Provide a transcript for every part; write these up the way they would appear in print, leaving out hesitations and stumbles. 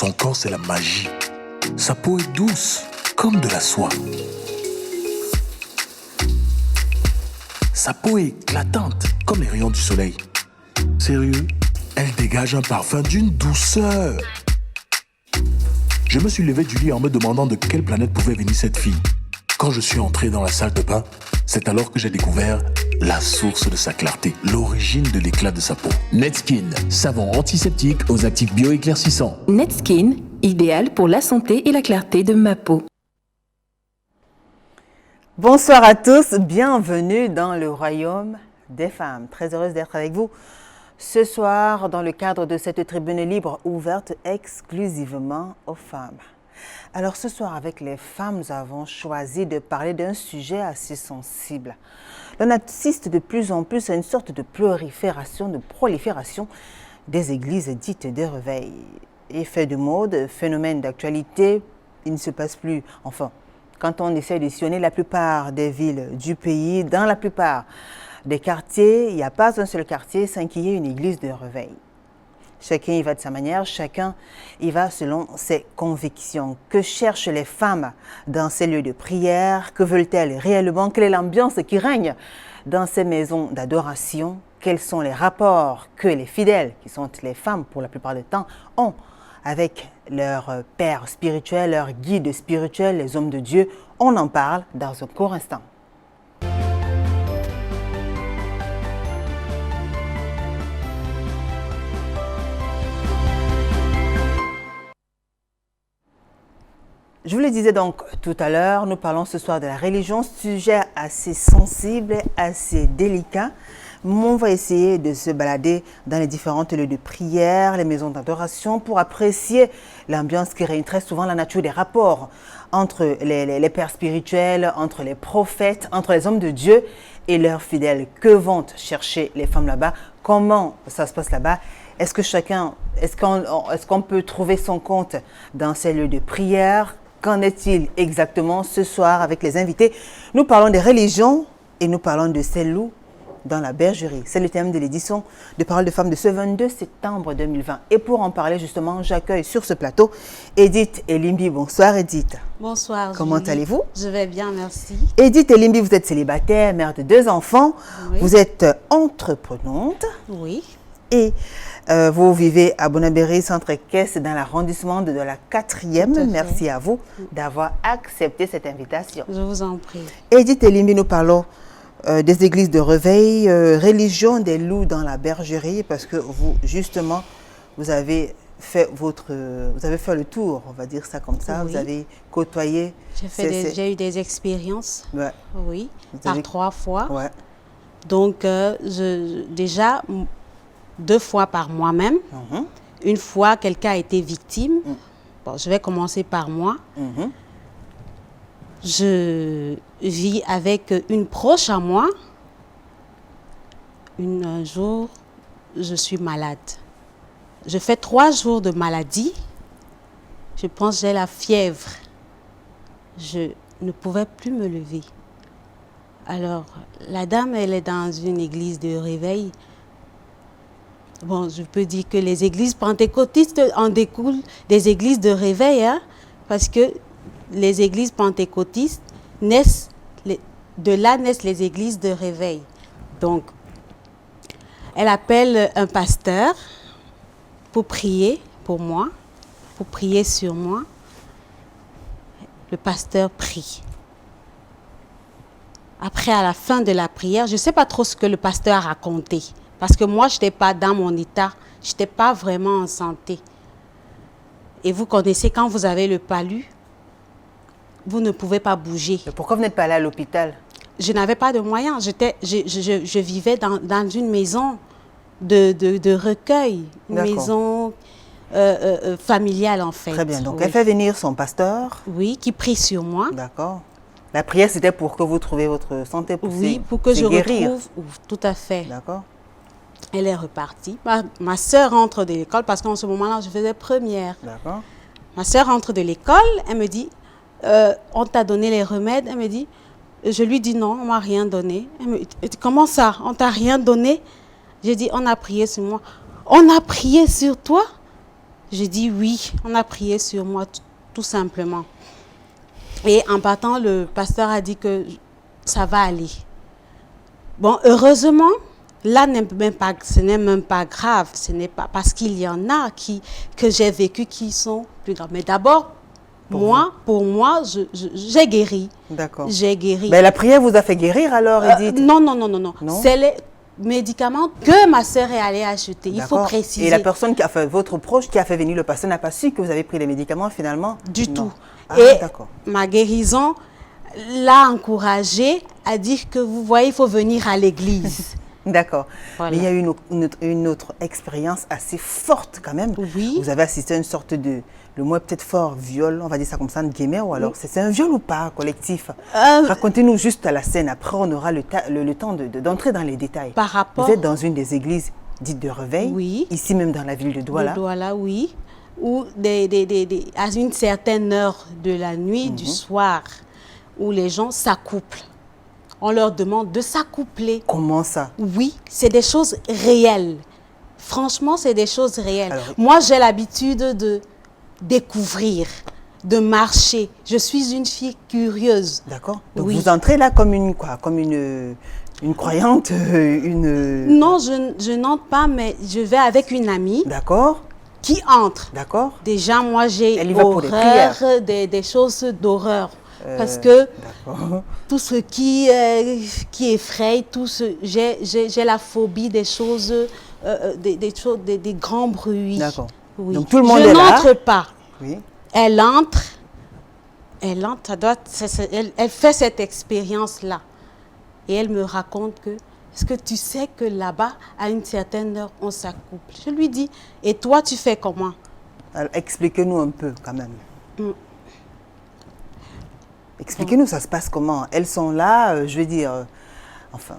Son corps, c'est la magie. Sa peau est douce, comme de la soie. Sa peau est éclatante, comme les rayons du soleil. Sérieux, elle dégage un parfum d'une douceur. Je me suis levé du lit en me demandant de quelle planète pouvait venir cette fille. Quand je suis entré dans la salle de bain, c'est alors que j'ai découvert la source de sa clarté, l'origine de l'éclat de sa peau. Netskin, savon antiseptique aux actifs bioéclaircissants. Netskin, idéal pour la santé et la clarté de ma peau. Bonsoir à tous, bienvenue dans le royaume des femmes. Très heureuse d'être avec vous ce soir dans le cadre de cette tribune libre ouverte exclusivement aux femmes. Alors ce soir avec les femmes, nous avons choisi de parler d'un sujet assez sensible. On assiste de plus en plus à une sorte de prolifération des églises dites de réveil. Effet de mode, phénomène d'actualité, il ne se passe plus, enfin, quand on essaie de sillonner la plupart des villes du pays, dans la plupart des quartiers, il n'y a pas un seul quartier sans qu'il y ait une église de réveil. Chacun y va de sa manière, chacun y va selon ses convictions. Que cherchent les femmes dans ces lieux de prière? Que veulent-elles réellement? Quelle est l'ambiance qui règne dans ces maisons d'adoration? Quels sont les rapports que les fidèles, qui sont les femmes pour la plupart du temps, ont avec leur père spirituel, leur guide spirituel, les hommes de Dieu? On en parle dans un court instant. Je vous le disais donc tout à l'heure, nous parlons ce soir de la religion, sujet assez sensible, assez délicat. On va essayer de se balader dans les différentes lieux de prière, les maisons d'adoration pour apprécier l'ambiance qui règne très souvent, la nature des rapports entre les pères spirituels, entre les prophètes, entre les hommes de Dieu et leurs fidèles. Que vont chercher les femmes là-bas? Comment ça se passe là-bas? Est-ce qu'on peut trouver son compte dans ces lieux de prière? Qu'en est-il exactement ce soir avec les invités? Nous parlons des religions et nous parlons de ces loups dans la bergerie. C'est le thème de l'édition de Paroles de Femmes de ce 22 septembre 2020. Et pour en parler justement, j'accueille sur ce plateau Edith Elimbi. Bonsoir Edith. Bonsoir. Comment allez-vous? Je vais bien, merci. Edith Elimbi, vous êtes célibataire, mère de 2 enfants. Oui. Vous êtes entreprenante. Oui. Et vous vivez à Bonabéry, centre Caisse, dans l'arrondissement de la 4e. Merci à vous d'avoir accepté cette invitation. Je vous en prie. Edith Elimbi, nous parlons des églises de réveil, religion des loups dans la bergerie, parce que vous, justement, vous avez fait le tour, on va dire ça comme ça. Oui. Vous avez côtoyé. J'ai eu des expériences. Ouais. Oui, par 3 fois. Ouais. Donc, déjà 2 fois par moi-même. Une fois, quelqu'un a été victime. Bon, je vais commencer par moi. Je vis avec une proche à moi. Un jour, je suis malade. Je fais 3 jours de maladie. Je pense que j'ai la fièvre. Je ne pouvais plus me lever. Alors, la dame, elle est dans une église de réveil. Bon, je peux dire que les églises pentecôtistes en découlent des églises de réveil, hein, parce que les églises pentecôtistes naissent, de là naissent les églises de réveil. Donc, elle appelle un pasteur pour prier pour moi, pour prier sur moi. Le pasteur prie. Après, à la fin de la prière, je ne sais pas trop ce que le pasteur a raconté. Parce que moi, je n'étais pas dans mon état. Je n'étais pas vraiment en santé. Et vous connaissez, quand vous avez le palu, vous ne pouvez pas bouger. Mais pourquoi vous n'êtes pas allé à l'hôpital? Je n'avais pas de moyens. Je vivais dans une maison de recueil. Une maison familiale, en fait. Très bien. Donc, oui. Elle fait venir son pasteur. Oui, qui prie sur moi. D'accord. La prière, c'était pour que vous trouviez votre santé, pour oui, pour que je guérir. Retrouve. Tout à fait. D'accord. Elle est repartie. Ma soeur rentre de l'école parce qu'en ce moment-là, je faisais première. D'accord. Ma soeur rentre de l'école, elle me dit, on t'a donné les remèdes. Elle me dit, je lui dis non, on ne m'a rien donné. Elle me dit, comment ça, on ne t'a rien donné? J'ai dit, on a prié sur moi. On a prié sur toi? J'ai dit oui. On a prié sur moi, tout simplement. Et en partant, le pasteur a dit que ça va aller. Bon, heureusement, là, ce n'est même pas grave. Ce n'est pas parce qu'il y en a que j'ai vécu qui sont plus graves. Mais d'abord, pour moi, j'ai guéri. D'accord. J'ai guéri. Ben, la prière vous a fait guérir alors, Edith? Non. Non? C'est les médicaments que ma sœur est allée acheter. Il faut D'accord. préciser. Et la personne qui a fait, votre proche qui a fait venir le pasteur n'a pas su que vous avez pris les médicaments finalement? Du Non. tout. Ah, Et d'accord. ma guérison l'a encouragée à dire que vous voyez, il faut venir à l'église. D'accord. Voilà. Mais il y a eu une autre expérience assez forte quand même. Oui. Vous avez assisté à une sorte de, le mot est peut-être fort, viol, on va dire ça comme ça, de guillemets, ou alors c'est un viol ou pas, collectif? Racontez-nous juste à la scène, après on aura le temps d'entrer dans les détails. Par rapport... Vous êtes dans une des églises dites de réveil, Oui. ici même dans la ville de Douala. De Douala, oui. Où à une certaine heure de la nuit, du soir, où les gens s'accouplent. On leur demande de s'accoupler. Comment ça? Oui, c'est des choses réelles. Franchement, c'est des choses réelles. Alors, moi, j'ai l'habitude de découvrir, de marcher. Je suis une fille curieuse. D'accord. Donc Oui. vous entrez là comme une quoi? Comme une croyante, une... Non, je n'entre pas, mais je vais avec une amie D'accord. qui entre. D'accord. Déjà, moi, j'ai Elle y va pour les horreur prières. des choses d'horreur. Parce que D'accord. tout ce qui effraie, j'ai la phobie des choses, des grands bruits. D'accord. Oui. Donc tout le monde je est là. n'entre pas. Oui. Elle entre, elle fait cette expérience-là. Et elle me raconte que, est-ce que tu sais que là-bas, à une certaine heure, on s'accouple? Je lui dis, et toi, tu fais comment? Alors, expliquez-nous un peu quand même. Expliquez-nous, ça se passe comment? Elles sont là, je veux dire, enfin,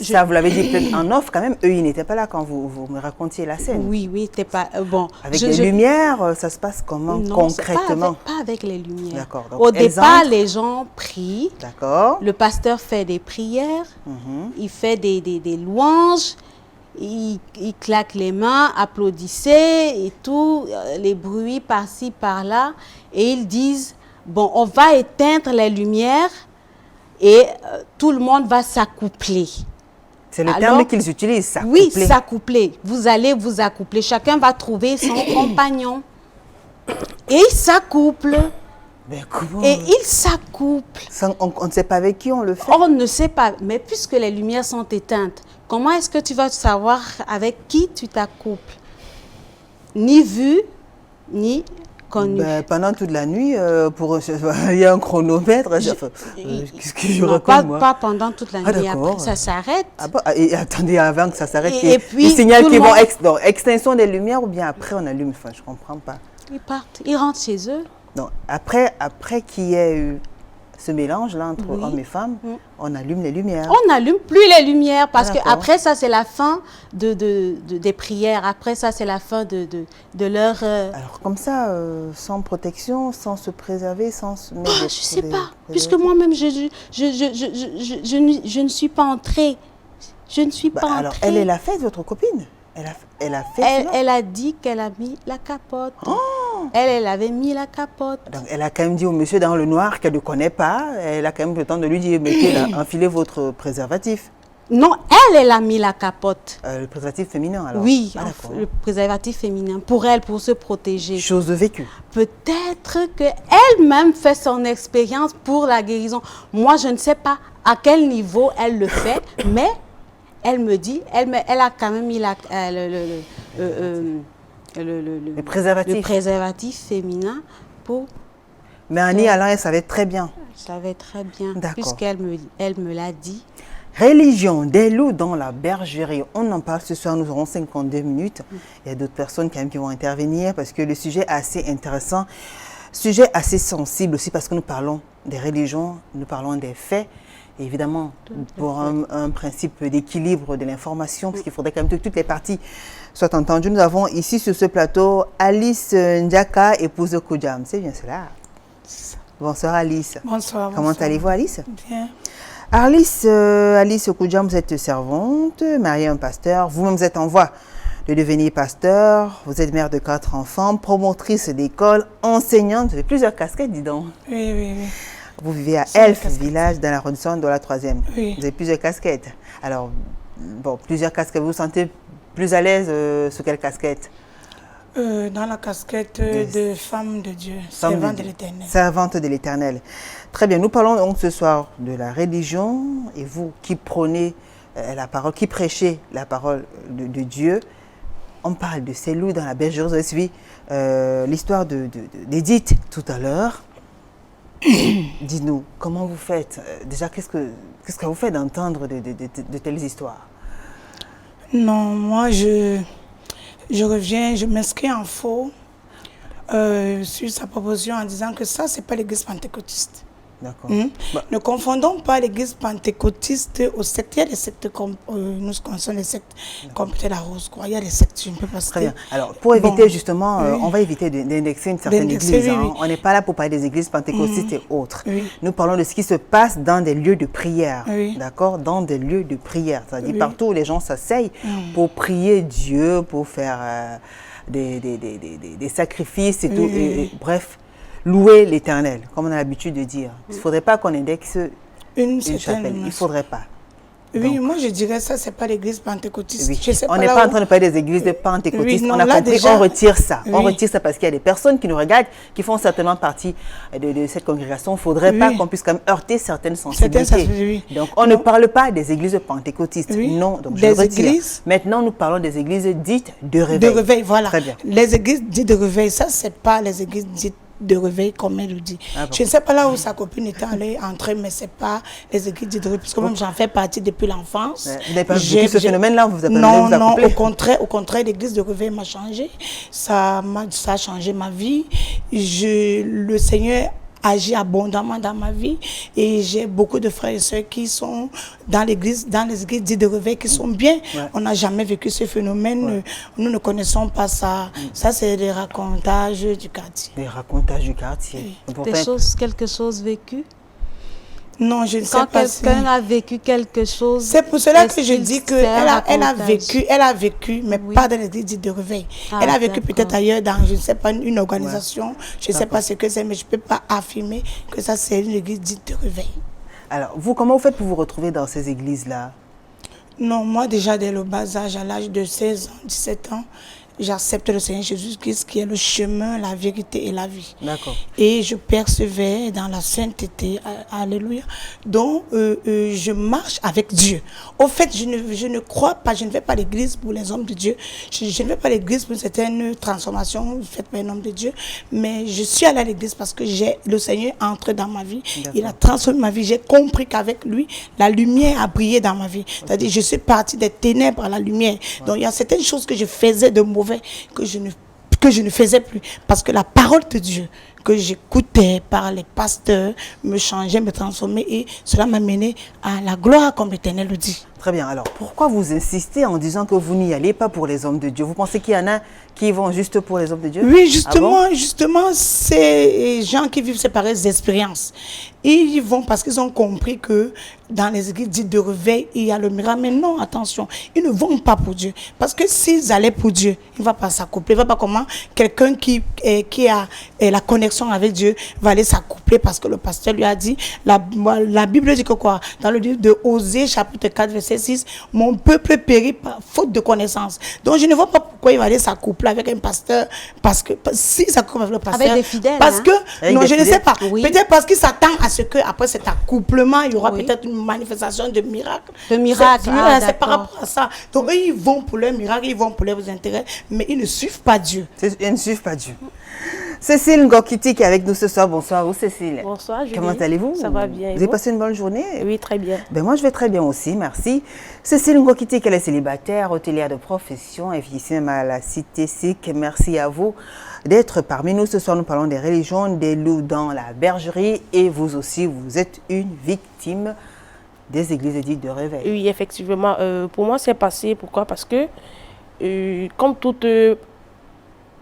ça vous l'avez dit peut-être en off quand même, eux ils n'étaient pas là quand vous me racontiez la scène. Oui, t'es pas bon. Avec les lumières, ça se passe comment Non, concrètement? pas avec les lumières. D'accord. Donc, Au elles départ, entrent. les gens prient. D'accord. Le pasteur fait des prières, il fait des louanges, il claque les mains, applaudissez et tout, les bruits par-ci, par-là. Et ils disent, bon, on va éteindre les lumières et tout le monde va s'accoupler. C'est le Alors, terme qu'ils utilisent, s'accoupler. Oui, s'accoupler. Vous allez vous accoupler. Chacun va trouver son compagnon. Et ils s'accouplent. Mais comment? Et ils s'accouplent. On ne sait pas avec qui on le fait. On ne sait pas. Mais puisque les lumières sont éteintes, comment est-ce que tu vas savoir avec qui tu t'accouples? Ni vu, ni connu. Ben, pendant toute la nuit, il y a un chronomètre. Qu'est-ce que je Non, raconte, moi? pas pendant toute la Ah, nuit. d'accord. Après, ça s'arrête. Ah bon, et attendez, avant que ça s'arrête, Et puis, ils signalent tout le qu'ils vont monde- donc, extinction des lumières ou bien après on allume. Enfin, je comprends pas. Ils partent. Ils rentrent chez eux. Donc, après qu'il y ait eu ce mélange-là entre Oui. hommes et femmes, on allume les lumières. On n'allume plus les lumières parce Ah, que d'accord. après ça, c'est la fin des prières. Après ça, c'est la fin de leur... Alors, comme ça, sans protection, sans se préserver, sans se mettre je des- ne sais des- pas. des- Puisque moi-même, je ne suis pas entrée. Je ne suis Bah, pas alors, entrée. elle l'a fait, votre copine? Elle a fait cela? Elle a dit qu'elle a mis la capote. Elle avait mis la capote. Donc, elle a quand même dit au monsieur dans le noir qu'elle ne connaît pas, elle a quand même le temps de lui dire, mettez là, enfilez votre préservatif. Non, elle a mis la capote. Le préservatif féminin, alors? Oui, Ah, d'accord. le préservatif féminin, pour elle, pour se protéger. Chose de vécu. Peut-être qu'elle-même fait son expérience pour la guérison. Moi, je ne sais pas à quel niveau elle le fait, mais elle me dit, elle a quand même mis le préservatif féminin pour... Mais Annie, alors, elle savait très bien. Je savais très bien, D'accord. puisqu'elle me l'a dit. Religion, des loups dans la bergerie. On en parle ce soir, nous aurons 52 minutes. Il y a d'autres personnes quand même qui vont intervenir parce que le sujet est assez intéressant. Sujet assez sensible aussi parce que nous parlons des religions, nous parlons des faits. Et évidemment, pour un principe d'équilibre de l'information, parce qu'il faudrait quand même que toutes les parties soient entendues. Nous avons ici sur ce plateau Alice Ndiaka, épouse de Kujam. C'est bien cela. Bonsoir Alice. Bonsoir. Comment allez-vous Alice? Bien. Alice Kujam, vous êtes servante, mariée à un pasteur. Vous-même, vous êtes en voie de devenir pasteur. Vous êtes mère de 4 enfants, promotrice d'école, enseignante. Vous avez plusieurs casquettes, dis donc. Oui, oui, oui. Vous vivez à Elf, village dans l'arrondissement de la 3e. Oui. Vous avez plusieurs casquettes. Alors, bon, plusieurs casquettes. Vous vous sentez plus à l'aise sur quelle casquette? Dans la casquette de femme de Dieu, servante de l'Éternel. Servante de l'Éternel. Très bien, nous parlons donc ce soir de la religion et vous qui prônez la parole, qui prêchez la parole de Dieu. On parle de ces loups dans la bergerie. Vous avez suivi l'histoire d'Édith tout à l'heure. Dites-nous, comment vous faites? Déjà, qu'est-ce que vous faites d'entendre de telles histoires? Non, moi, je reviens, je m'inscris en faux sur sa proposition en disant que ça, c'est pas l'église pentecôtiste. D'accord. Ne confondons pas l'église pentecôtiste aux sectes. Il y a des sectes comme nous connaissons les sectes comme peut-être la Rose, quoi. Il y a des sectes, je ne peux pas citer. Très bien. Alors, pour éviter justement, on va éviter d'indexer une certaine église. Oui, hein. oui. On n'est pas là pour parler des églises pentecôtistes et autres. Oui. Nous parlons de ce qui se passe dans des lieux de prière. Oui. D'accord? Dans des lieux de prière. C'est-à-dire Oui. partout où les gens s'asseyent pour prier Dieu, pour faire des sacrifices et tout. Et, bref, louer l'Éternel, comme on a l'habitude de dire. Il ne faudrait pas qu'on indexe une chapelle. Il ne faudrait pas. Oui, Donc, moi je dirais ça, c'est pas l'église pentecôtiste. oui. Je sais On pas n'est là pas où- en train de parler des églises de pentecôtistes. Oui, non, on a là, compris, déjà- on retire ça. On Oui. retire ça parce qu'il y a des personnes qui nous regardent, qui font certainement partie de cette congrégation. Il ne faudrait pas Oui. qu'on puisse quand même heurter certaines sensibilités. sensibilités, oui. Donc on ne parle pas des églises pentecôtistes. Oui. Non, donc je Des le retire. églises- Maintenant, nous parlons des églises dites de réveil. De réveil, voilà. Très bien. Les églises dites de réveil, ça, c'est pas les églises dites de réveil comme elle le dit. Ah bon. Je ne sais pas là où sa copine était allée entrer, mais c'est pas les églises dites de réveil, parce que même j'en fais partie depuis l'enfance. Vous n'avez pas vécu ce phénomène-là, vous avez Non, vous accoupler. au contraire, l'église de réveil m'a changé. Ça a changé ma vie. Le Seigneur agit abondamment dans ma vie et j'ai beaucoup de frères et sœurs qui sont dans les églises dites de réveil qui sont bien. Ouais. On n'a jamais vécu ce phénomène. Nous ne connaissons pas ça. Ça, c'est des racontages du quartier. Des racontages du quartier. Pourtant, Quelque chose vécu. Non, je ne sais Quand pas si... quelqu'un a vécu quelque chose. C'est pour cela que est-ce je qu'il dis sert qu'elle a racontage? vécu, mais Oui. pas dans l'église dite de réveil. Ah, Elle a vécu d'accord. peut-être ailleurs dans, je ne sais pas, une organisation. Je ne sais pas ce que c'est, mais je ne peux pas affirmer que ça, c'est une église dite de réveil. alors, vous, comment vous faites pour vous retrouver dans ces églises-là? Non, moi déjà dès le bas âge, à l'âge de 16 ans, 17 ans, j'accepte le Seigneur Jésus-Christ qui est le chemin, la vérité et la vie. D'accord. Et je persévère dans la sainteté, alléluia. Donc, je marche avec Dieu. Au fait, je ne crois pas, je ne vais pas à l'église pour les hommes de Dieu. Je ne vais pas à l'église pour certaines transformations faites par un homme de Dieu. Mais je suis allée à l'église parce que le Seigneur est entré dans ma vie. Il a transformé ma vie. J'ai compris qu'avec lui, la lumière a brillé dans ma vie. C'est-à-dire, je suis partie des ténèbres à la lumière. Donc, il y a certaines choses que je faisais de mauvais que je ne faisais plus. Parce que la parole de Dieu que j'écoutais par les pasteurs me changeait, me transformait et cela m'a mené à la gloire comme l'Éternel le dit. Très bien. Alors, pourquoi vous insistez en disant que vous n'y allez pas pour les hommes de Dieu? Vous pensez qu'il y en a qui y vont juste pour les hommes de Dieu? Oui, Ah bon? justement, c'est gens qui vivent ces pareilles expériences. Ils y vont parce qu'ils ont compris que dans les églises dites de réveil, il y a le miracle. Mais non, attention, ils ne vont pas pour Dieu. Parce que s'ils allaient pour Dieu, il ne va pas s'accoupler. Il ne va pas comment quelqu'un qui a la connexion avec Dieu va aller s'accoupler parce que le pasteur lui a dit, la Bible dit que quoi? Dans le livre de Osée, chapitre 4, verset 6, mon peuple périt par faute de connaissance. Donc je ne vois pas pourquoi il va aller s'accoupler avec un pasteur. Parce que si ça couple avec le pasteur. Avec des fidèles, Parce hein? que, Avec non, des je ne sais fidèles. pas. Oui. Peut-être parce qu'il s'attend à ce qu'après cet accouplement, il y aura Oui. peut-être une manifestation de miracle. De miracle, C'est par d'accord. rapport à ça. Donc eux, ils vont pour leur miracle, ils vont pour leurs intérêts, mais ils ne suivent pas Dieu. Ils ne suivent pas Dieu. Cécile Ngokiti qui est avec nous ce soir. Bonsoir, vous Cécile. Bonsoir, Julie. Comment allez-vous? Ça va bien, et Vous avez vous? passé une bonne journée? Oui, très bien. Ben moi, je vais très bien aussi, merci. Cécile Ngokiti, elle est célibataire, hôtelière de profession, et vit ici même à la Cité SIC. Merci à vous d'être parmi nous. Ce soir, nous parlons des religions, des loups dans la bergerie, et vous aussi, vous êtes une victime des églises dites de réveil. Oui, effectivement. Pour moi, c'est passé. Pourquoi? Parce que, comme toute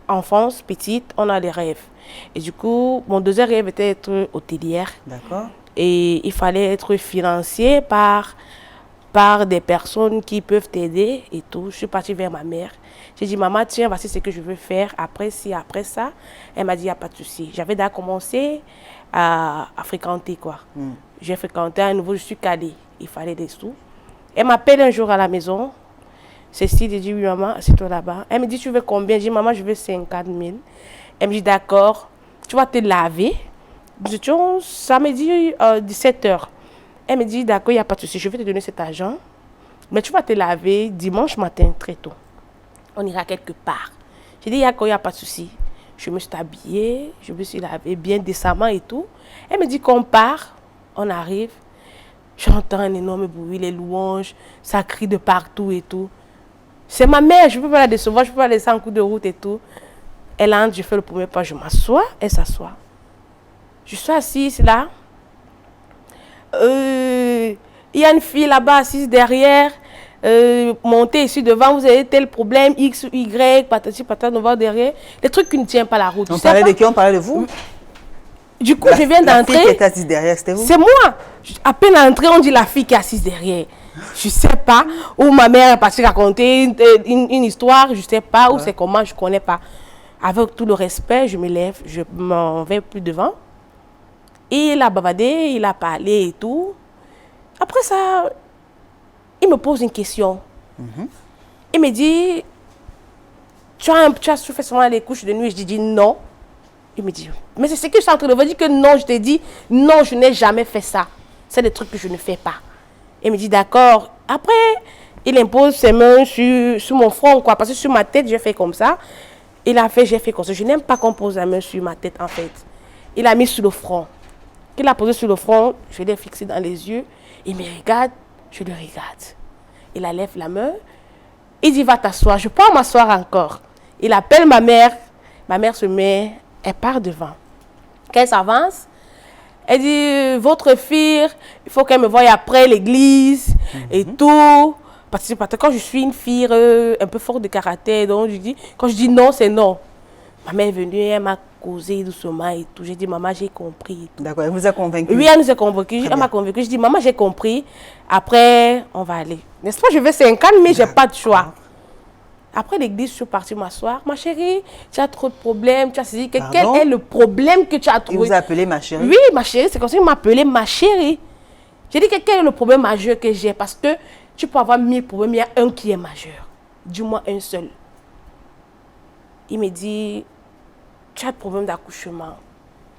enfance petite, on a des rêves. Et du coup, mon deuxième rêve était d'être hôtelière. D'accord? Et il fallait être financé par part des personnes qui peuvent t'aider et tout. Je suis partie vers ma mère. J'ai dit, maman, tiens, voici ce que je veux faire. Après ça, elle m'a dit, il n'y a pas de souci. J'avais déjà commencé à fréquenter, quoi. J'ai fréquenté à nouveau, je suis calée. Il fallait des sous. Elle m'appelle un jour à la maison. Cécile, j'ai dit, oui, maman, assieds-toi là-bas. Elle me dit, tu veux combien? J'ai dit, maman, je veux 50 000. Elle me dit, d'accord, tu vas te laver. Ça me dit 17 h. Elle me dit, d'accord, il n'y a pas de souci, je vais te donner cet argent. Mais tu vas te laver dimanche matin, très tôt. On ira quelque part. J'ai dit, d'accord, il n'y a pas de souci. Je me suis habillée, je me suis lavée bien décemment et tout. Elle me dit qu'on part, on arrive. J'entends un énorme bruit, les louanges, ça crie de partout et tout. C'est ma mère, je ne peux pas la décevoir, je ne peux pas la laisser en coup de route et tout. Elle entre, je fais le premier pas, je m'assois, elle s'assoit. Je suis assise là. Il y a une fille là-bas assise derrière. Montez ici devant, vous avez tel problème, X ou Y, patati patata, on va derrière. Les trucs qui ne tiennent pas la route. On parlait de qui? On parlait de vous? Du coup, je viens d'entrer. La fille qui était assise derrière, c'était vous? C'est moi. À peine entrée, on dit la fille qui est assise derrière. Je ne sais pas. Ou ma mère est partie raconter une histoire, je ne sais pas. Ou c'est comment, je ne connais pas. Avec tout le respect, je me lève, je ne m'en vais plus devant. Et il a bavardé, il a parlé et tout. Après ça, il me pose une question. Il me dit, tu as souffert souvent les couches de nuit? Je dis non. Il me dit, mais c'est ce que je suis en train de vous dire que non, je te dis, non, je n'ai jamais fait ça. C'est des trucs que je ne fais pas. Il me dit, d'accord. Après, il impose ses mains sur mon front, quoi. Parce que sur ma tête, j'ai fait comme ça. Il a fait, j'ai fait comme ça. Je n'aime pas qu'on pose la main sur ma tête, en fait. Il a mis sur le front. Il a posé sur le front, je l'ai fixé dans les yeux. Il me regarde, je le regarde. Il lève la main. Il dit, va t'asseoir. Je peux m'asseoir encore. Il appelle ma mère. Ma mère se met, elle part devant. Quand elle s'avance, elle dit, votre fille, il faut qu'elle me voie après l'église et tout. Parce que quand je suis une fille un peu forte de caractère, donc quand je dis non, c'est non. Ma mère est venue, elle m'a causé doucement et tout. J'ai dit, maman, j'ai compris. D'accord, elle vous a convaincu? Oui, elle nous a convaincus. Elle m'a convaincue. Je dis, maman, j'ai compris. Après, on va aller. N'est-ce pas, je vais 50, mais je n'ai pas de choix. Après l'église, je suis partie m'asseoir. Ma chérie, tu as trop de problèmes. Tu as saisi quel est le problème que tu as trouvé? Il vous a appelé ma chérie? Oui, ma chérie, c'est comme ça qu'il m'a appelé ma chérie. J'ai dit, quel est le problème majeur que j'ai? Parce que tu peux avoir 1000 problèmes, il y a un qui est majeur. Dis-moi un seul. Il me dit, tu as de problème d'accouchement.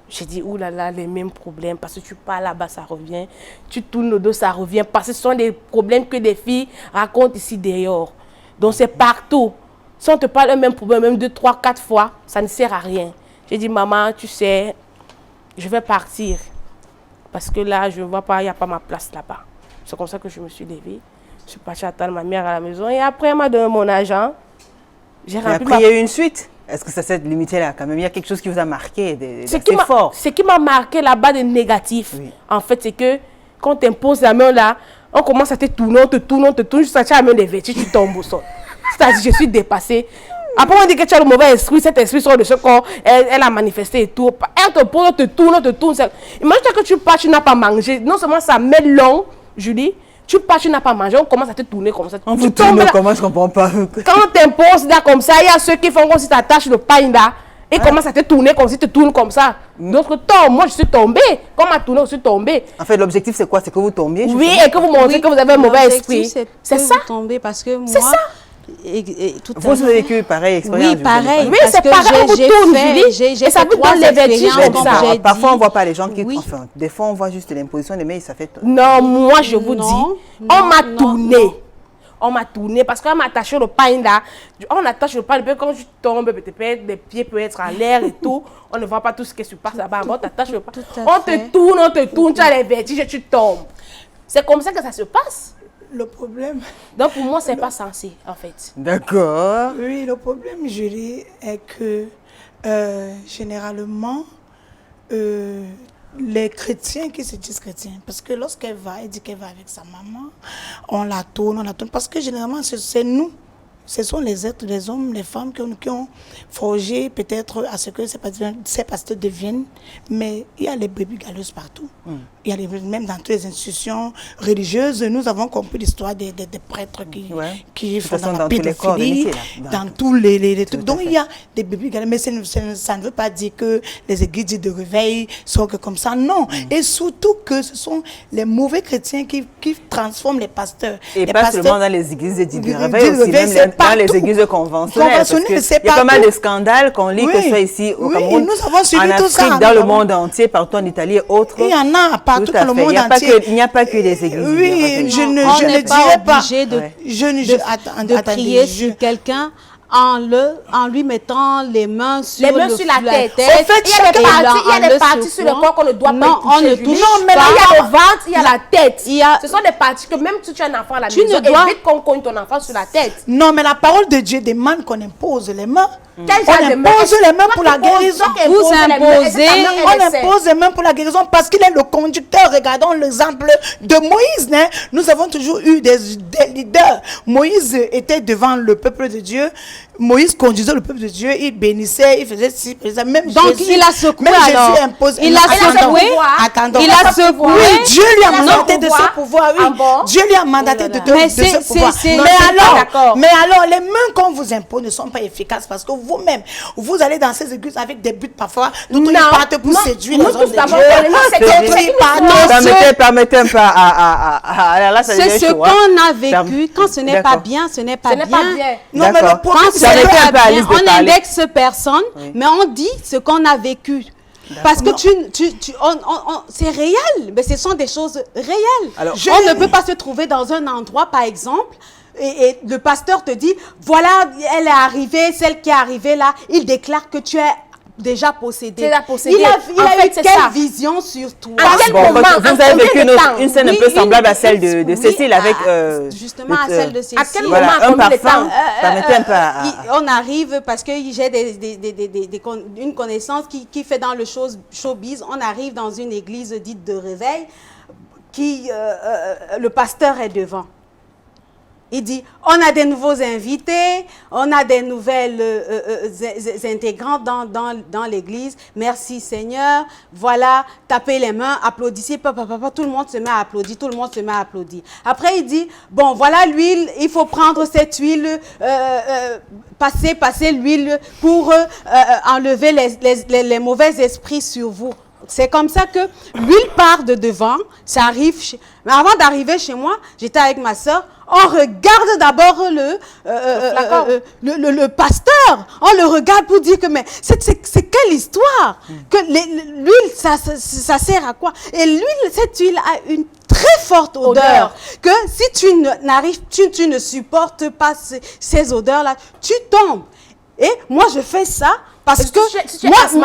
J'ai dit, oulala, les mêmes problèmes. Parce que tu pars là-bas, ça revient. Tu tournes le dos, ça revient. Parce que ce sont des problèmes que des filles racontent ici dehors. Donc c'est partout. Si on te parle un même problème, même 2, 3, 4 fois, ça ne sert à rien. J'ai dit, maman, tu sais, je vais partir. Parce que là, je ne vois pas, il n'y a pas ma place là-bas. C'est comme ça que je me suis levée. Je suis partie attendre ma mère à la maison. Et après, elle m'a donné mon argent. J'ai rempli après, il y a eu une suite. Est-ce que ça s'est limité là quand même? Il y a quelque chose qui vous a marqué d'assez fort? Ce qui m'a marqué là-bas de négatif, en fait, c'est que quand tu imposes la main là, on commence à te tourner, on te tourne, jusqu'à ce que tu as la main dévêtue, tu tombes au sol. C'est-à-dire, je suis dépassée. Après, on dit que tu as le mauvais esprit, cet esprit sort de ce corps, elle a manifesté et tout. Elle te pose, on te tourne. Imagine que tu pars, tu n'as pas mangé. Non seulement ça met long, Julie, tu pars, tu n'as pas mangé, on commence à te tourner comme ça. On vous tourne comment? Je ne comprends pas. Quand on t'impose là comme ça, il y a ceux qui font comme si tu attaches le pain là. Et commence à te tourner comme si tu tournes comme ça. Donc, moi, je suis tombée. Quand on m'a tourné, je suis tombée. En fait, l'objectif, c'est quoi? C'est que vous tombiez? Oui, et que vous montrez que vous avez un mauvais esprit. C'est ça. Tomber parce que moi, c'est ça. Vous avez vécu pareil expérience? Oui, pareil. Oui, c'est pareil. On vous tourne, Julie. J'ai ça vous donne les vertiges comme ça. Parfois, on ne voit pas les gens qui... Enfin, des fois, on voit juste l'imposition des mains, ça fait... Non, moi, je vous dis, on m'a tourné. On m'a tourné parce qu'on m'a attaché le pain là. On attache le pain, quand je tombe, les pieds peuvent être en l'air et tout. On ne voit pas tout ce qui se passe là-bas. On t'attache le pain. On te tourne, tu as les vertiges et tu tombes. C'est comme ça que ça se passe. Le problème... Donc pour moi, c'est pas censé, en fait. D'accord. Oui, le problème, Julie, est que généralement, les chrétiens qui se disent chrétiens, parce que lorsqu'elle dit qu'elle va avec sa maman, on la tourne, parce que généralement, c'est nous, ce sont les êtres, les hommes, les femmes qui ont forgé peut-être à ce que ces pasteurs deviennent. Mais il y a les brebis galeuses partout. Il y a même dans toutes les institutions religieuses, nous avons compris l'histoire des prêtres qui font dans la pédophilie, dans tous les trucs. Donc il y a des brebis galeuses, mais ça ne veut pas dire que les églises de réveil sont que comme ça, non. Et surtout que ce sont les mauvais chrétiens qui transforment les pasteurs. Et les pas pasteurs, seulement dans les églises de réveil, aussi même dans les églises conventionnelles. Il y a pas mal de scandales qu'on lit, que ce soit ici au Cameroun, nous avons suivi en tout ça, Afrique, dans le monde entier, partout en Italie et autres. Il y en a partout dans le monde entier. Il n'y a pas que les églises. Oui, je ne dirais pas. De prier sur quelqu'un en lui mettant les mains sur la tête. En fait, il y a des parties sur le corps qu'on ne doit pas toucher. Non, mais là, il y a le ventre, il y a la tête. Ce sont des parties que même si tu as un enfant à la maison, évite qu'on cogne ton enfant sur la tête. Non, mais la parole de Dieu demande qu'on impose les mains. On impose les mains pour la guérison. Vous imposez. On impose les mains pour la guérison parce qu'il est le conducteur. Regardons l'exemple de Moïse. Nous avons toujours eu des leaders. Moïse était devant le peuple de Dieu. Moïse conduisait le peuple de Dieu. Il bénissait, il faisait ci, même donc Jésus, il a secoué même alors. Jésus impose. Il a secoué. Attendons. Il a secoué. Oui, Dieu lui a mandaté de ce pouvoir. Oui, Dieu lui a mandaté de ce pouvoir. Mais alors, les mains qu'on vous impose ne sont pas efficaces parce que vous-même, vous allez dans ces églises avec des buts parfois. D'autres, ils partent pour séduire les hommes de Dieu. Permettez un peu à c'est ce qu'on a vécu. Quand ce n'est pas bien, ce n'est pas bien. Non, mais le problème, c'est que on indexe personne, mais on dit ce qu'on a vécu. Parce que c'est réel, mais ce sont des choses réelles. Alors, on ne peut pas se trouver dans un endroit, par exemple, et le pasteur te dit, voilà, elle est arrivée, celle qui est arrivée là, il déclare que tu es déjà possédé. Il a eu quelle vision sur toi? À quel moment? Vous avez vécu une scène un peu semblable à celle de Cécile avec... justement, à celle de Cécile. À quel moment? Un parfum. Permettez un peu on arrive, parce que j'ai une connaissance qui fait dans le showbiz, on arrive dans une église dite de réveil, le pasteur est devant. Il dit, on a des nouveaux invités, on a des nouvelles intégrantes dans l'église. Merci Seigneur. Voilà, tapez les mains, applaudissez. Tout le monde se met à applaudir, tout le monde se met à applaudir. Après, il dit, bon, voilà l'huile, il faut prendre cette huile, passer l'huile pour enlever les mauvais esprits sur vous. C'est comme ça que l'huile part de devant, ça arrive. Mais avant d'arriver chez moi, j'étais avec ma soeur. On regarde d'abord le pasteur. On le regarde pour dire que mais c'est quelle histoire? Que l'huile, ça sert à quoi? Et cette huile a une très forte odeur. Que si tu ne supportes pas ces odeurs-là, tu tombes. Et moi, je fais ça. Parce que si moi je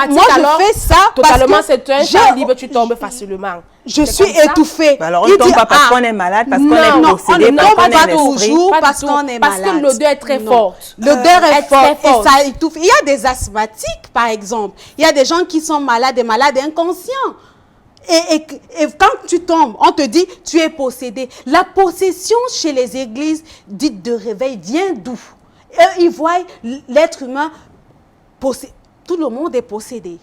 fais ça totalement, c'est un champ libre, tu tombes facilement. Je suis étouffée. Alors on ne tombe pas parce qu'on est malade, parce qu'on est possédé, parce qu'on est toujours parce qu'on est malade. Parce que l'odeur est très forte. L'odeur est forte et ça étouffe. Il y a des asthmatiques, par exemple. Il y a des gens qui sont malades, des malades inconscients. Et quand tu tombes, on te dit, tu es possédé. La possession chez les églises dites de réveil vient d'où? Ils voient l'être humain possédé. Tout le monde est possédé.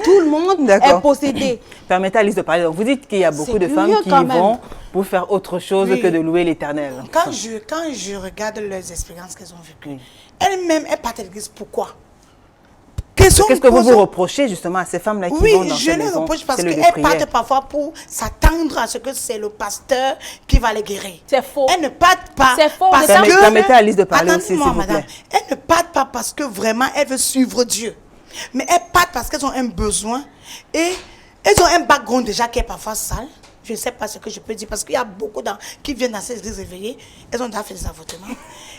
Tout le monde est possédé. Permettez à Alice de parler. Donc, vous dites qu'il y a beaucoup de femmes qui vont pour faire autre chose que de louer l'Éternel. Quand je regarde leurs expériences qu'elles ont vécues, elles-mêmes, elles partent à l'église. Pourquoi? Qu'est-ce que vous vous reprochez justement à ces femmes-là qui vont dans ces maisons? Oui, je les reproche parce qu'elles partent parfois pour s'attendre à ce que c'est le pasteur qui va les guérir. C'est faux. Elles ne partent pas parce que... Permettez à Alice de parler aussi, s'il vous plaît. Madame, elles ne partent pas parce que vraiment elles veulent suivre Dieu. Mais elles partent parce qu'elles ont un besoin et elles ont un background déjà qui est parfois sale. Je ne sais pas ce que je peux dire parce qu'il y a beaucoup qui viennent dans ces églises réveillées. Elles ont déjà fait des avortements.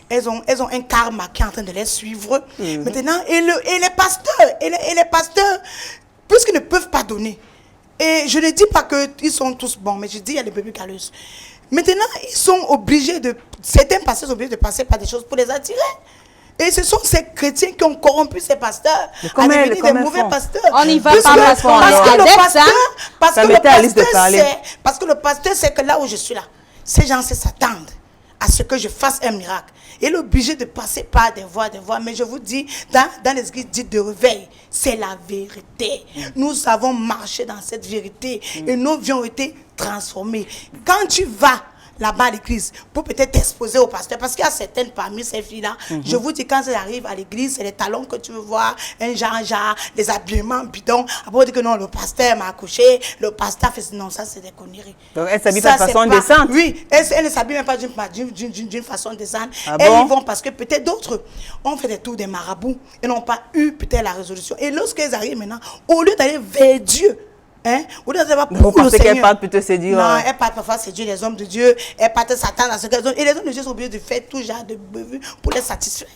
Elles ont un karma qui est en train de les suivre. Maintenant, et les pasteurs, puisqu'ils ne peuvent pas donner. Et je ne dis pas qu'ils sont tous bons, mais je dis qu'il y a des brebis galeuses. Maintenant, ils sont obligés certains pasteurs sont obligés de passer par des choses pour les attirer. Et ce sont ces chrétiens qui ont corrompu ces pasteurs à devenir des mauvais pasteurs. On y va pas parce que le pasteur sait que là où je suis là, ces gens s'attendent à ce que je fasse un miracle. Il est obligé de passer par des voies. Mais je vous dis, dans les églises dites de réveil, c'est la vérité. Nous avons marché dans cette vérité et nos vies ont été transformées. Quand tu vas là-bas à l'église, pour peut-être t'exposer au pasteur, parce qu'il y a certaines parmi ces filles-là, je vous dis, quand elles arrivent à l'église, c'est les talons que tu veux voir, un genre, des habillements bidons, après on dit que non, le pasteur m'a accouché, le pasteur fait... Non, ça c'est des conneries. Donc elles s'habillent pas de façon décente? Oui, elles ne s'habillent même pas d'une façon décente. Ah Elles bon? y vont parce que peut-être d'autres ont fait des tours des marabouts et n'ont pas eu peut-être la résolution. Et lorsqu'elles arrivent maintenant, au lieu d'aller vers Dieu, hein? Ou vous pensez qu'elle parle pour te séduire? Non, elle parle parfois séduire les hommes de Dieu, elle parle de Satan dans ce qu'elles ont. Et les hommes de Dieu sont obligés de faire tout genre de beuveries pour les satisfaire.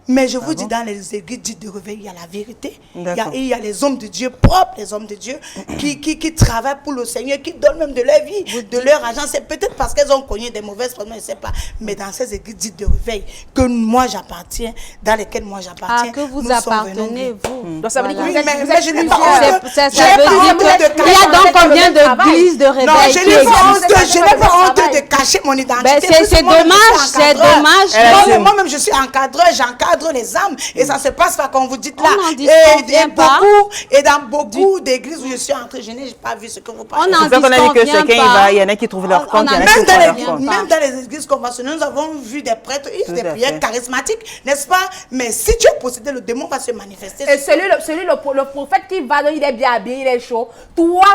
Mais je vous dis, dans les églises dites de réveil, il y a la vérité. Il y a les hommes de Dieu propres, les hommes de Dieu qui travaillent pour le Seigneur, qui donnent même de leur vie, de leur argent. C'est peut-être parce qu'elles ont connu des mauvaises personnes, je ne sais pas. Mais dans ces églises dites de réveil, que moi j'appartiens, dans lesquelles moi j'appartiens. Ah, que vous appartenez, vous. Donc ça veut dire Oui, que vous êtes mais je n'ai pas honte. Ça veut dire qu'il y a donc combien d'églises de réveil Non, je n'ai pas honte de cacher mon identité. C'est dommage, c'est dommage. Moi-même, je suis encadreur, j'encadre les âmes et ça se passe pas comme vous dites là. Et dans beaucoup d'églises où je suis entrée, je n'ai pas vu ce que vous parlez. C'est pour ça qu'on a dit que chacun il y en a qui trouvent leur compte, il y en a qui trouvent leur compte. Même dans les églises conventionnelles, nous avons vu des prêtres, ils font des prières charismatiques, n'est-ce pas? Mais si tu es possédé, le démon va se manifester. Et le prophète qui va, il est bien habillé, il est chaud. Toi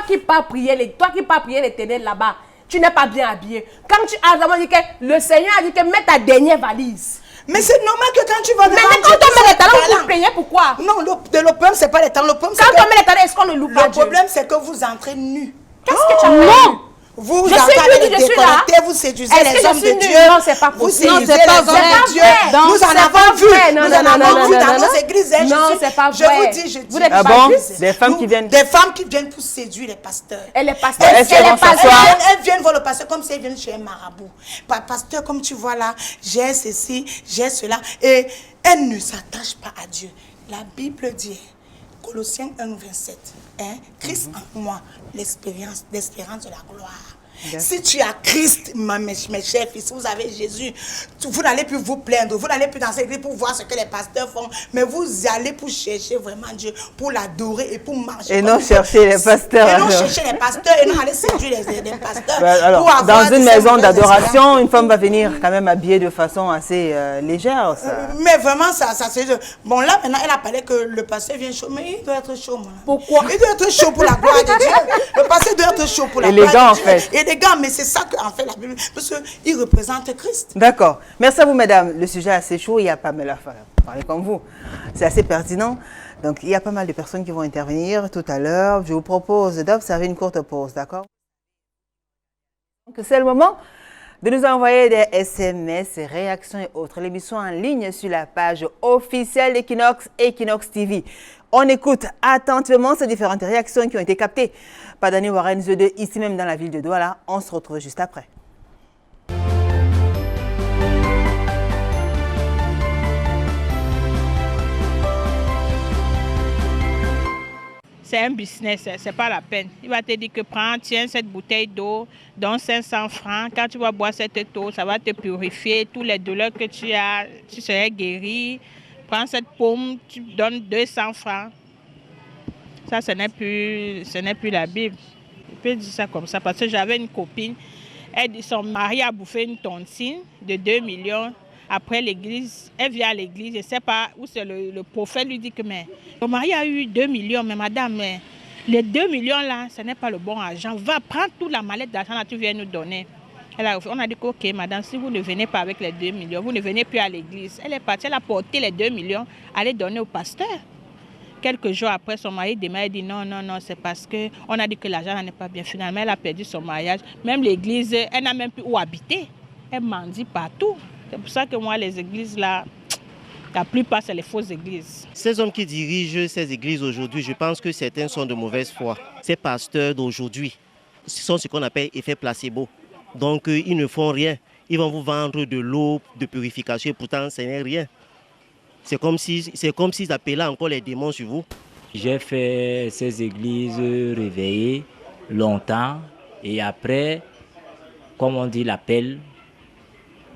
qui pas prier l'Éternel là-bas, tu n'es pas bien habillé. Quand tu as dit que le Seigneur a dit que mets ta dernière valise. Mais c'est normal que quand tu vas devant Mais quand on met les talents, vous plaignez pourquoi? Non, le problème, c'est pas les talents. Le problème, quand on met les talents, est-ce qu'on ne loue pas Dieu? Le problème, c'est que vous entrez nus. Qu'est-ce que tu as fait? Vous entendez les déconnectés, vous séduisez les hommes de Dieu. Non, c'est pas possible. Vous séduisez les hommes de Dieu. Nous en avons vu. Nous en avons vu dans nos églises. Non, c'est pas vrai. Je vous dis, ah bon? Des femmes qui viennent. Des femmes qui viennent pour séduire les pasteurs. Et les pasteurs, elles viennent voir le pasteur comme si elles viennent chez un marabout. Pasteur, comme tu vois là, j'ai ceci, j'ai cela. Et elles ne s'attachent pas à Dieu. La Bible dit, Colossiens 1:27, Christ en moi, l'espérance de la gloire. Si tu as Christ, mes chers fils, vous avez Jésus, vous n'allez plus vous plaindre, vous n'allez plus dans cette église pour voir ce que les pasteurs font, mais vous allez pour chercher vraiment Dieu, pour l'adorer et pour marcher. Et non chercher les pasteurs. Et non chercher les pasteurs, et non aller séduire les pasteurs. Alors, dans une maison d'adoration, une femme va venir quand même habillée de façon assez légère. Ça. Mais vraiment, ça c'est... Bon, là, maintenant, elle a parlé que le pasteur vient chaud, mais il doit être chaud, moi. Pourquoi? Il doit être chaud pour la gloire de Dieu. Le pasteur doit être chaud pour la gloire de Dieu. En fait. Les gars, mais c'est ça qu'en fait la Bible, parce qu'il représente Christ. D'accord. Merci à vous, mesdames. Le sujet est assez chaud, il y a pas mal à parler comme vous. C'est assez pertinent. Donc, il y a pas mal de personnes qui vont intervenir tout à l'heure. Je vous propose d'observer une courte pause, d'accord? Donc, c'est le moment de nous envoyer des SMS, réactions et autres. L'émission en ligne sur la page officielle d'Equinox, Equinox TV. On écoute attentivement ces différentes réactions qui ont été captées par Danny Warren The 2 ici même dans la ville de Douala. On se retrouve juste après. C'est un business, c'est pas la peine. Il va te dire que tiens cette bouteille d'eau, donne 500 francs. Quand tu vas boire cette eau, ça va te purifier. Tous les douleurs que tu as, tu serais guéri. Prends cette pomme, tu donnes 200 francs. Ça, ce n'est plus la Bible. Je peux dire ça comme ça parce que j'avais une copine. Elle dit son mari a bouffé une tontine de 2 millions. Après l'église, elle vient à l'église, je ne sais pas où c'est le prophète lui dit que mais ton mari a eu 2 millions, mais madame, mais les 2 millions là, ce n'est pas le bon argent. Va prendre toute la mallette d'argent là, tu viens nous donner. On a dit que ok madame, si vous ne venez pas avec les 2 millions, vous ne venez plus à l'église. Elle est partie, elle a porté les 2 millions, allez donner au pasteur. Quelques jours après, son mari demain dit non, c'est parce qu'on a dit que l'argent n'est pas bien. Finalement, elle a perdu son mariage. Même l'église, elle n'a même plus où habiter. Elle mendie partout. C'est pour ça que moi, les églises là, la plupart, c'est les fausses églises. Ces hommes qui dirigent ces églises aujourd'hui, je pense que certains sont de mauvaise foi. Ces pasteurs d'aujourd'hui, ce sont ce qu'on appelle effet placebo. Donc, ils ne font rien. Ils vont vous vendre de l'eau de purification, pourtant, ce n'est rien. C'est comme s'ils appelaient encore les démons sur vous. J'ai fait ces églises réveillées longtemps et après, comme on dit, l'appel,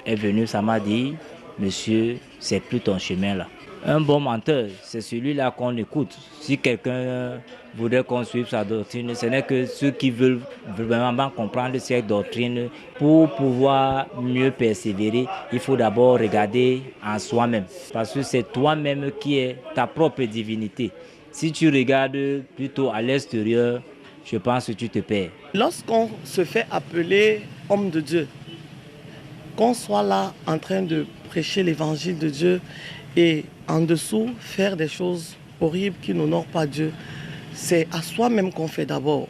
est venu, ça m'a dit, monsieur, c'est plus ton chemin là. Un bon menteur, c'est celui-là qu'on écoute. Si quelqu'un voudrait qu'on suive sa doctrine, ce n'est que ceux qui veulent vraiment comprendre cette doctrine. Pour pouvoir mieux persévérer, il faut d'abord regarder en soi-même. Parce que c'est toi-même qui est ta propre divinité. Si tu regardes plutôt à l'extérieur, je pense que tu te perds. Lorsqu'on se fait appeler homme de Dieu, qu'on soit là en train de prêcher l'évangile de Dieu et en dessous faire des choses horribles qui n'honorent pas Dieu, c'est à soi-même qu'on fait d'abord.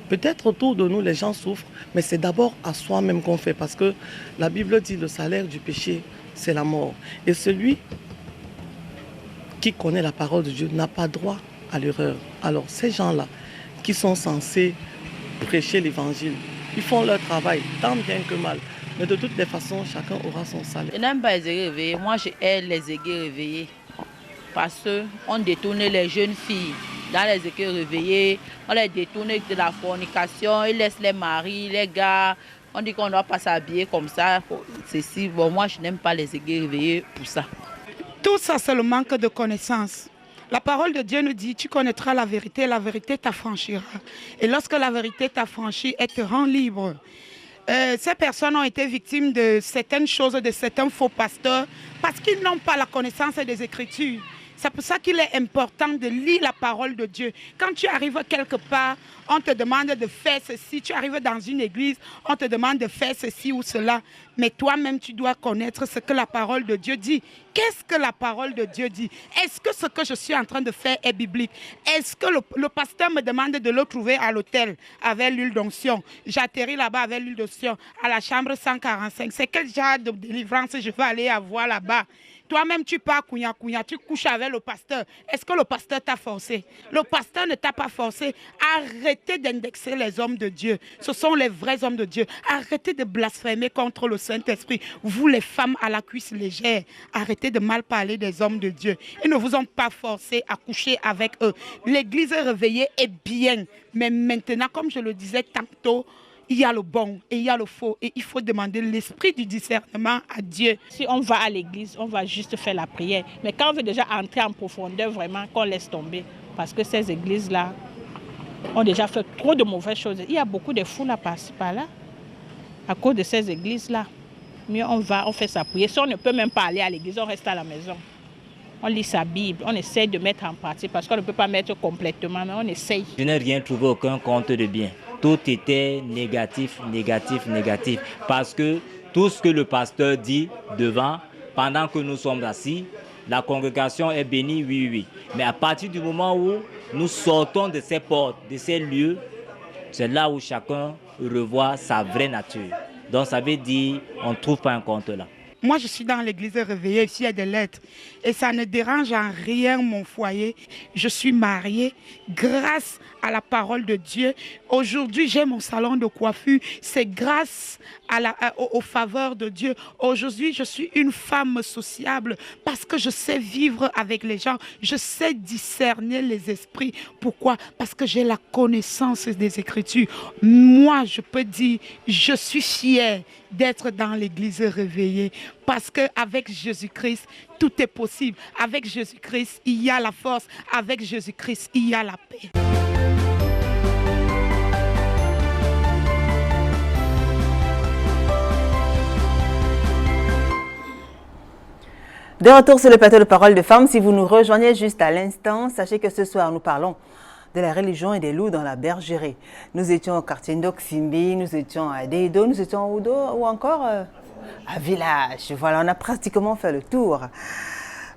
Peut-être autour de nous les gens souffrent, mais c'est d'abord à soi-même qu'on fait parce que la Bible dit le salaire du péché, c'est la mort. Et celui qui connaît la parole de Dieu n'a pas droit à l'erreur. Alors ces gens-là qui sont censés prêcher l'évangile, ils font leur travail tant bien que mal. Mais de toutes les façons, chacun aura son salaire. Je n'aime pas les aiguilles réveillées. Moi, je hais les aiguilles réveillées. Parce qu'on détourne les jeunes filles dans les aiguilles réveillées. On les détourne de la fornication. Ils laissent les maris, les gars. On dit qu'on ne doit pas s'habiller comme ça. Ceci. Bon, moi, je n'aime pas les aiguilles réveillées pour ça. Tout ça, c'est le manque de connaissance. La parole de Dieu nous dit, tu connaîtras la vérité t'affranchira. Et lorsque la vérité t'affranchit, elle te rend libre. Ces personnes ont été victimes de certaines choses, de certains faux pasteurs, parce qu'ils n'ont pas la connaissance des Écritures. C'est pour ça qu'il est important de lire la parole de Dieu. Quand tu arrives quelque part, on te demande de faire ceci. Tu arrives dans une église, on te demande de faire ceci ou cela. Mais toi-même, tu dois connaître ce que la parole de Dieu dit. Qu'est-ce que la parole de Dieu dit? Est-ce que ce que je suis en train de faire est biblique? Est-ce que le pasteur me demande de le trouver à l'hôtel avec l'huile d'onction? J'atterris là-bas avec l'huile d'onction à la chambre 145. C'est quel genre de délivrance je vais aller avoir là-bas? Toi-même, tu pars kounya, tu couches avec le pasteur. Est-ce que le pasteur t'a forcé? Le pasteur ne t'a pas forcé. Arrêtez d'indexer les hommes de Dieu. Ce sont les vrais hommes de Dieu. Arrêtez de blasphémer contre le Saint-Esprit. Vous, les femmes à la cuisse légère, arrêtez de mal parler des hommes de Dieu. Ils ne vous ont pas forcé à coucher avec eux. L'église réveillée est bien. Mais maintenant, comme je le disais tantôt, il y a le bon et il y a le faux. Et il faut demander l'esprit du discernement à Dieu. Si on va à l'église, on va juste faire la prière. Mais quand on veut déjà entrer en profondeur, vraiment, qu'on laisse tomber. Parce que ces églises-là ont déjà fait trop de mauvaises choses. Il y a beaucoup de fous là, par-ci, par-là, à cause de ces églises-là. Mais on va, on fait sa prière. Si on ne peut même pas aller à l'église, on reste à la maison. On lit sa Bible, on essaye de mettre en pratique parce qu'on ne peut pas mettre complètement, mais on essaye. Je n'ai rien trouvé, aucun compte de bien. Tout était négatif. Parce que tout ce que le pasteur dit devant, pendant que nous sommes assis, la congrégation est bénie, oui. Mais à partir du moment où nous sortons de ces portes, de ces lieux, c'est là où chacun revoit sa vraie nature. Donc ça veut dire qu'on ne trouve pas un compte là. Moi, je suis dans l'église réveillée, ici il y a des lettres. Et ça ne dérange en rien mon foyer. Je suis mariée grâce à la parole de Dieu. Aujourd'hui, j'ai mon salon de coiffure. C'est grâce aux faveurs de Dieu. Aujourd'hui, je suis une femme sociable parce que je sais vivre avec les gens. Je sais discerner les esprits. Pourquoi? Parce que j'ai la connaissance des Écritures. Moi, je peux dire, je suis fière d'être dans l'église réveillée. Parce qu'avec Jésus-Christ, tout est possible. Avec Jésus-Christ, il y a la force. Avec Jésus-Christ, il y a la paix. De retour sur le plateau de Parole de Femmes, si vous nous rejoignez juste à l'instant, sachez que ce soir, nous parlons de la religion et des loups dans la bergerie. Nous étions au quartier Ndok-Simbi, nous étions à Deido, nous étions à Oudo ou encore à Village. Voilà, on a pratiquement fait le tour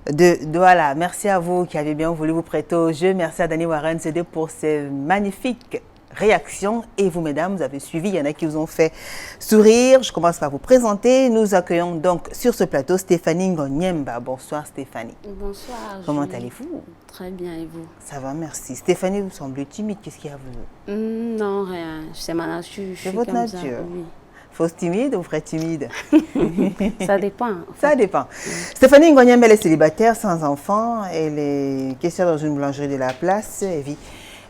de Douala. Merci à vous qui avez bien voulu vous prêter au jeu. Merci à Dani Warren CD pour ces magnifiques réactions. Et vous, mesdames, vous avez suivi. Il y en a qui vous ont fait sourire. Je commence par vous présenter. Nous accueillons donc sur ce plateau Stéphanie Ngonyemba. Bonsoir Stéphanie. Bonsoir. Comment allez-vous? Très bien, et vous? Ça va, merci. Stéphanie, vous semblez timide. Qu'est-ce qu'il y a vous? Non, rien. C'est ma nature. C'est votre nature? Ça, oui. Fausse timide ou vraie timide? Ça dépend. En fait. Ça dépend. Stéphanie Ngonyemba, elle est célibataire, sans enfant. Elle est caissière dans une boulangerie de la place. Elle vit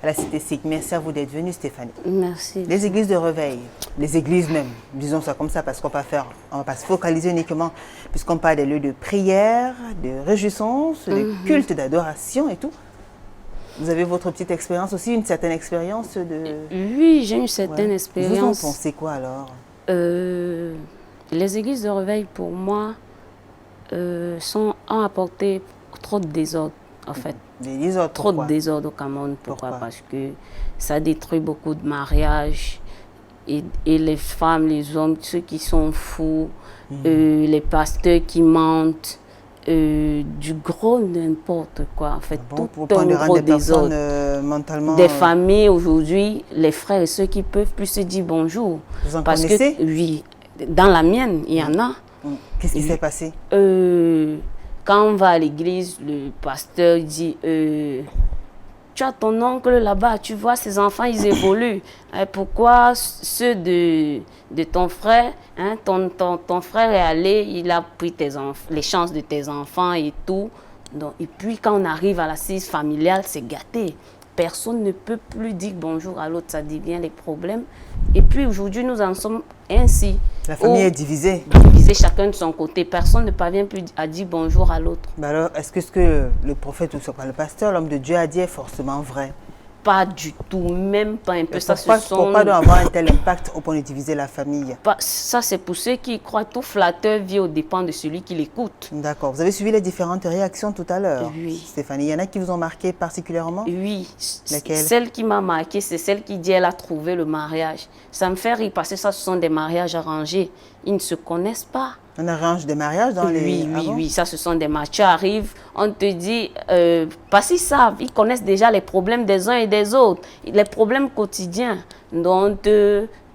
à la Cité SIC. Merci à vous d'être venu, Stéphanie. Merci. Les églises de réveil, les églises même, disons ça comme ça, parce qu'on va pas se focaliser uniquement, puisqu'on parle des lieux de prière, de réjouissance, de culte, d'adoration et tout. Vous avez votre petite expérience aussi, une certaine expérience de... Oui, j'ai une certaine expérience. Vous en pensez quoi alors? Les églises de réveil, pour moi, ont apporté trop de désordre, en fait. Des désordres, trop de désordre au Cameroun. Pourquoi? Parce que ça détruit beaucoup de mariages. Et les femmes, les hommes, ceux qui sont fous, les pasteurs qui mentent, du gros n'importe quoi. En fait, tout un gros désordre. Mentalement, des familles aujourd'hui, les frères et ceux qui peuvent plus se dire bonjour. Vous en connaissez? Oui, dans la mienne, il y en a. Qu'est-ce qui s'est passé? Quand on va à l'église, le pasteur dit tu as ton oncle là-bas, tu vois, ses enfants, ils évoluent. Pourquoi ceux de ton frère, hein, ton frère est allé, il a pris les chances de tes enfants et tout. Donc, et puis, quand on arrive à l'assise familiale, c'est gâté. Personne ne peut plus dire bonjour à l'autre, ça devient les problèmes. Et puis, aujourd'hui, nous en sommes ainsi. La famille est divisée. Divisée chacun de son côté. Personne ne parvient plus à dire bonjour à l'autre. Mais alors, est-ce que ce que le prophète ou le pasteur, l'homme de Dieu a dit est forcément vrai? Pas du tout, même pas un peu. Pourquoi doit avoir un tel impact au point de diviser la famille? Ça, c'est pour ceux qui croient tout flatteur vit aux dépens de celui qui l'écoute. D'accord. Vous avez suivi les différentes réactions tout à l'heure, oui. Stéphanie. Il y en a qui vous ont marqué particulièrement? Oui. Lesquelles? Celle qui m'a marqué, c'est celle qui dit qu'elle a trouvé le mariage. Ça me fait rire parce que ça, ce sont des mariages arrangés. Ils ne se connaissent pas. On arrange des mariages dans les... Oui, ça, ce sont des mariages. Tu arrives, on te dit, parce qu'ils savent, ils connaissent déjà les problèmes des uns et des autres, les problèmes quotidiens. Donc,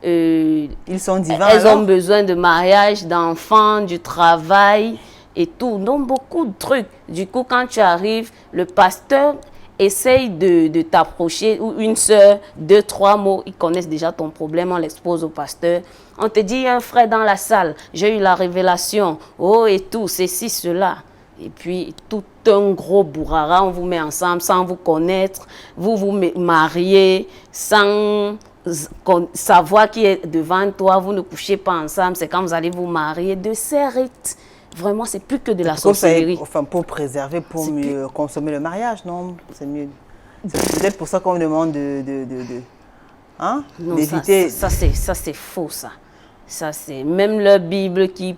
ils sont divins. Elles ont besoin de mariage, d'enfants, du travail et tout. Donc, beaucoup de trucs. Du coup, quand tu arrives, le pasteur essaye de t'approcher, ou une soeur, 2, 3 mots, ils connaissent déjà ton problème, on l'expose au pasteur. On te dit, il y a un frère dans la salle, j'ai eu la révélation, oh et tout, ceci, cela. Et puis, tout un gros bourrara, on vous met ensemble sans vous connaître, vous vous mariez sans savoir qui est devant toi, vous ne couchez pas ensemble, c'est quand vous allez vous marier, de ces rites. Vraiment, c'est plus que de la sorcellerie. Enfin, pour préserver, pour mieux consommer le mariage, non? C'est mieux. C'est peut-être pour ça qu'on me demande hein? D'éviter. Ça c'est faux, ça. Ça, c'est... Même la Bible qu'ils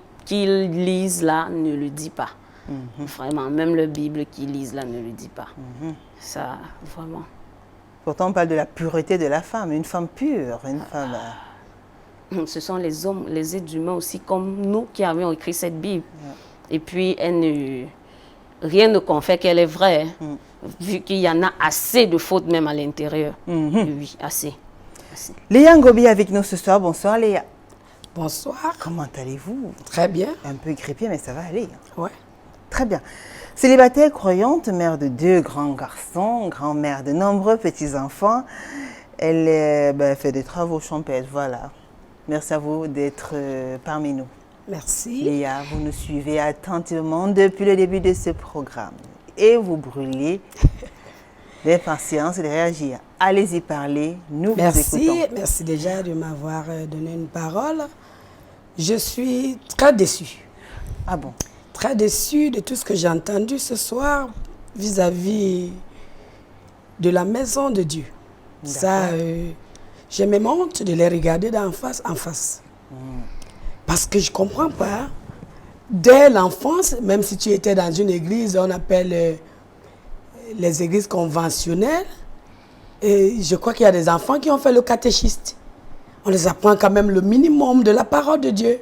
lisent là ne le dit pas. Vraiment, même la Bible qu'ils lisent là ne le dit pas. Ça, vraiment. Pourtant, on parle de la pureté de la femme. Une femme pure, une femme... Ce sont les hommes, les êtres humains aussi, comme nous qui avions écrit cette Bible. Et puis, rien ne confère qu'elle est vraie, vu qu'il y en a assez de fautes même à l'intérieur. Oui, assez. Léa Ngobi avec nous ce soir. Bonsoir Léa. Bonsoir. Comment allez-vous? Très bien. Un peu grippée, mais ça va aller. Ouais. Très bien. Célibataire, croyante, mère de 2 grands garçons, grand-mère de nombreux petits-enfants. Elle fait des travaux champêtres, voilà. Merci à vous d'être parmi nous. Merci. Léa, vous nous suivez attentivement depuis le début de ce programme. Et vous brûlez d'impatience et de réagir. Allez-y parler, nous vous écoutons. Merci déjà de m'avoir donné une parole. Je suis très déçue. Ah bon? Très déçue de tout ce que j'ai entendu ce soir vis-à-vis de la maison de Dieu. Ça, j'ai même honte de les regarder d'en face en face. Parce que je ne comprends pas. Dès l'enfance, même si tu étais dans une église, on appelle les églises conventionnelles, et je crois qu'il y a des enfants qui ont fait le catéchiste. On les apprend quand même le minimum de la parole de Dieu.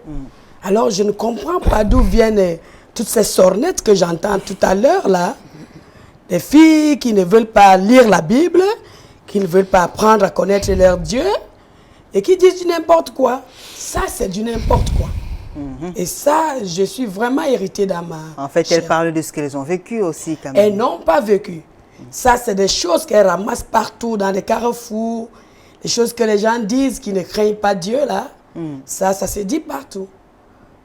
Alors je ne comprends pas d'où viennent toutes ces sornettes que j'entends tout à l'heure là. Des filles qui ne veulent pas lire la Bible, qui ne veulent pas apprendre à connaître leur Dieu et qui disent du n'importe quoi. Ça, c'est du n'importe quoi. Et ça, je suis vraiment irritée dans ma... En fait, elles parlent de ce qu'elles ont vécu aussi quand même. Elles n'ont pas vécu. Ça, c'est des choses qu'elles ramassent partout, dans des carrefours, des choses que les gens disent qui ne craignent pas Dieu, là. Ça se dit partout.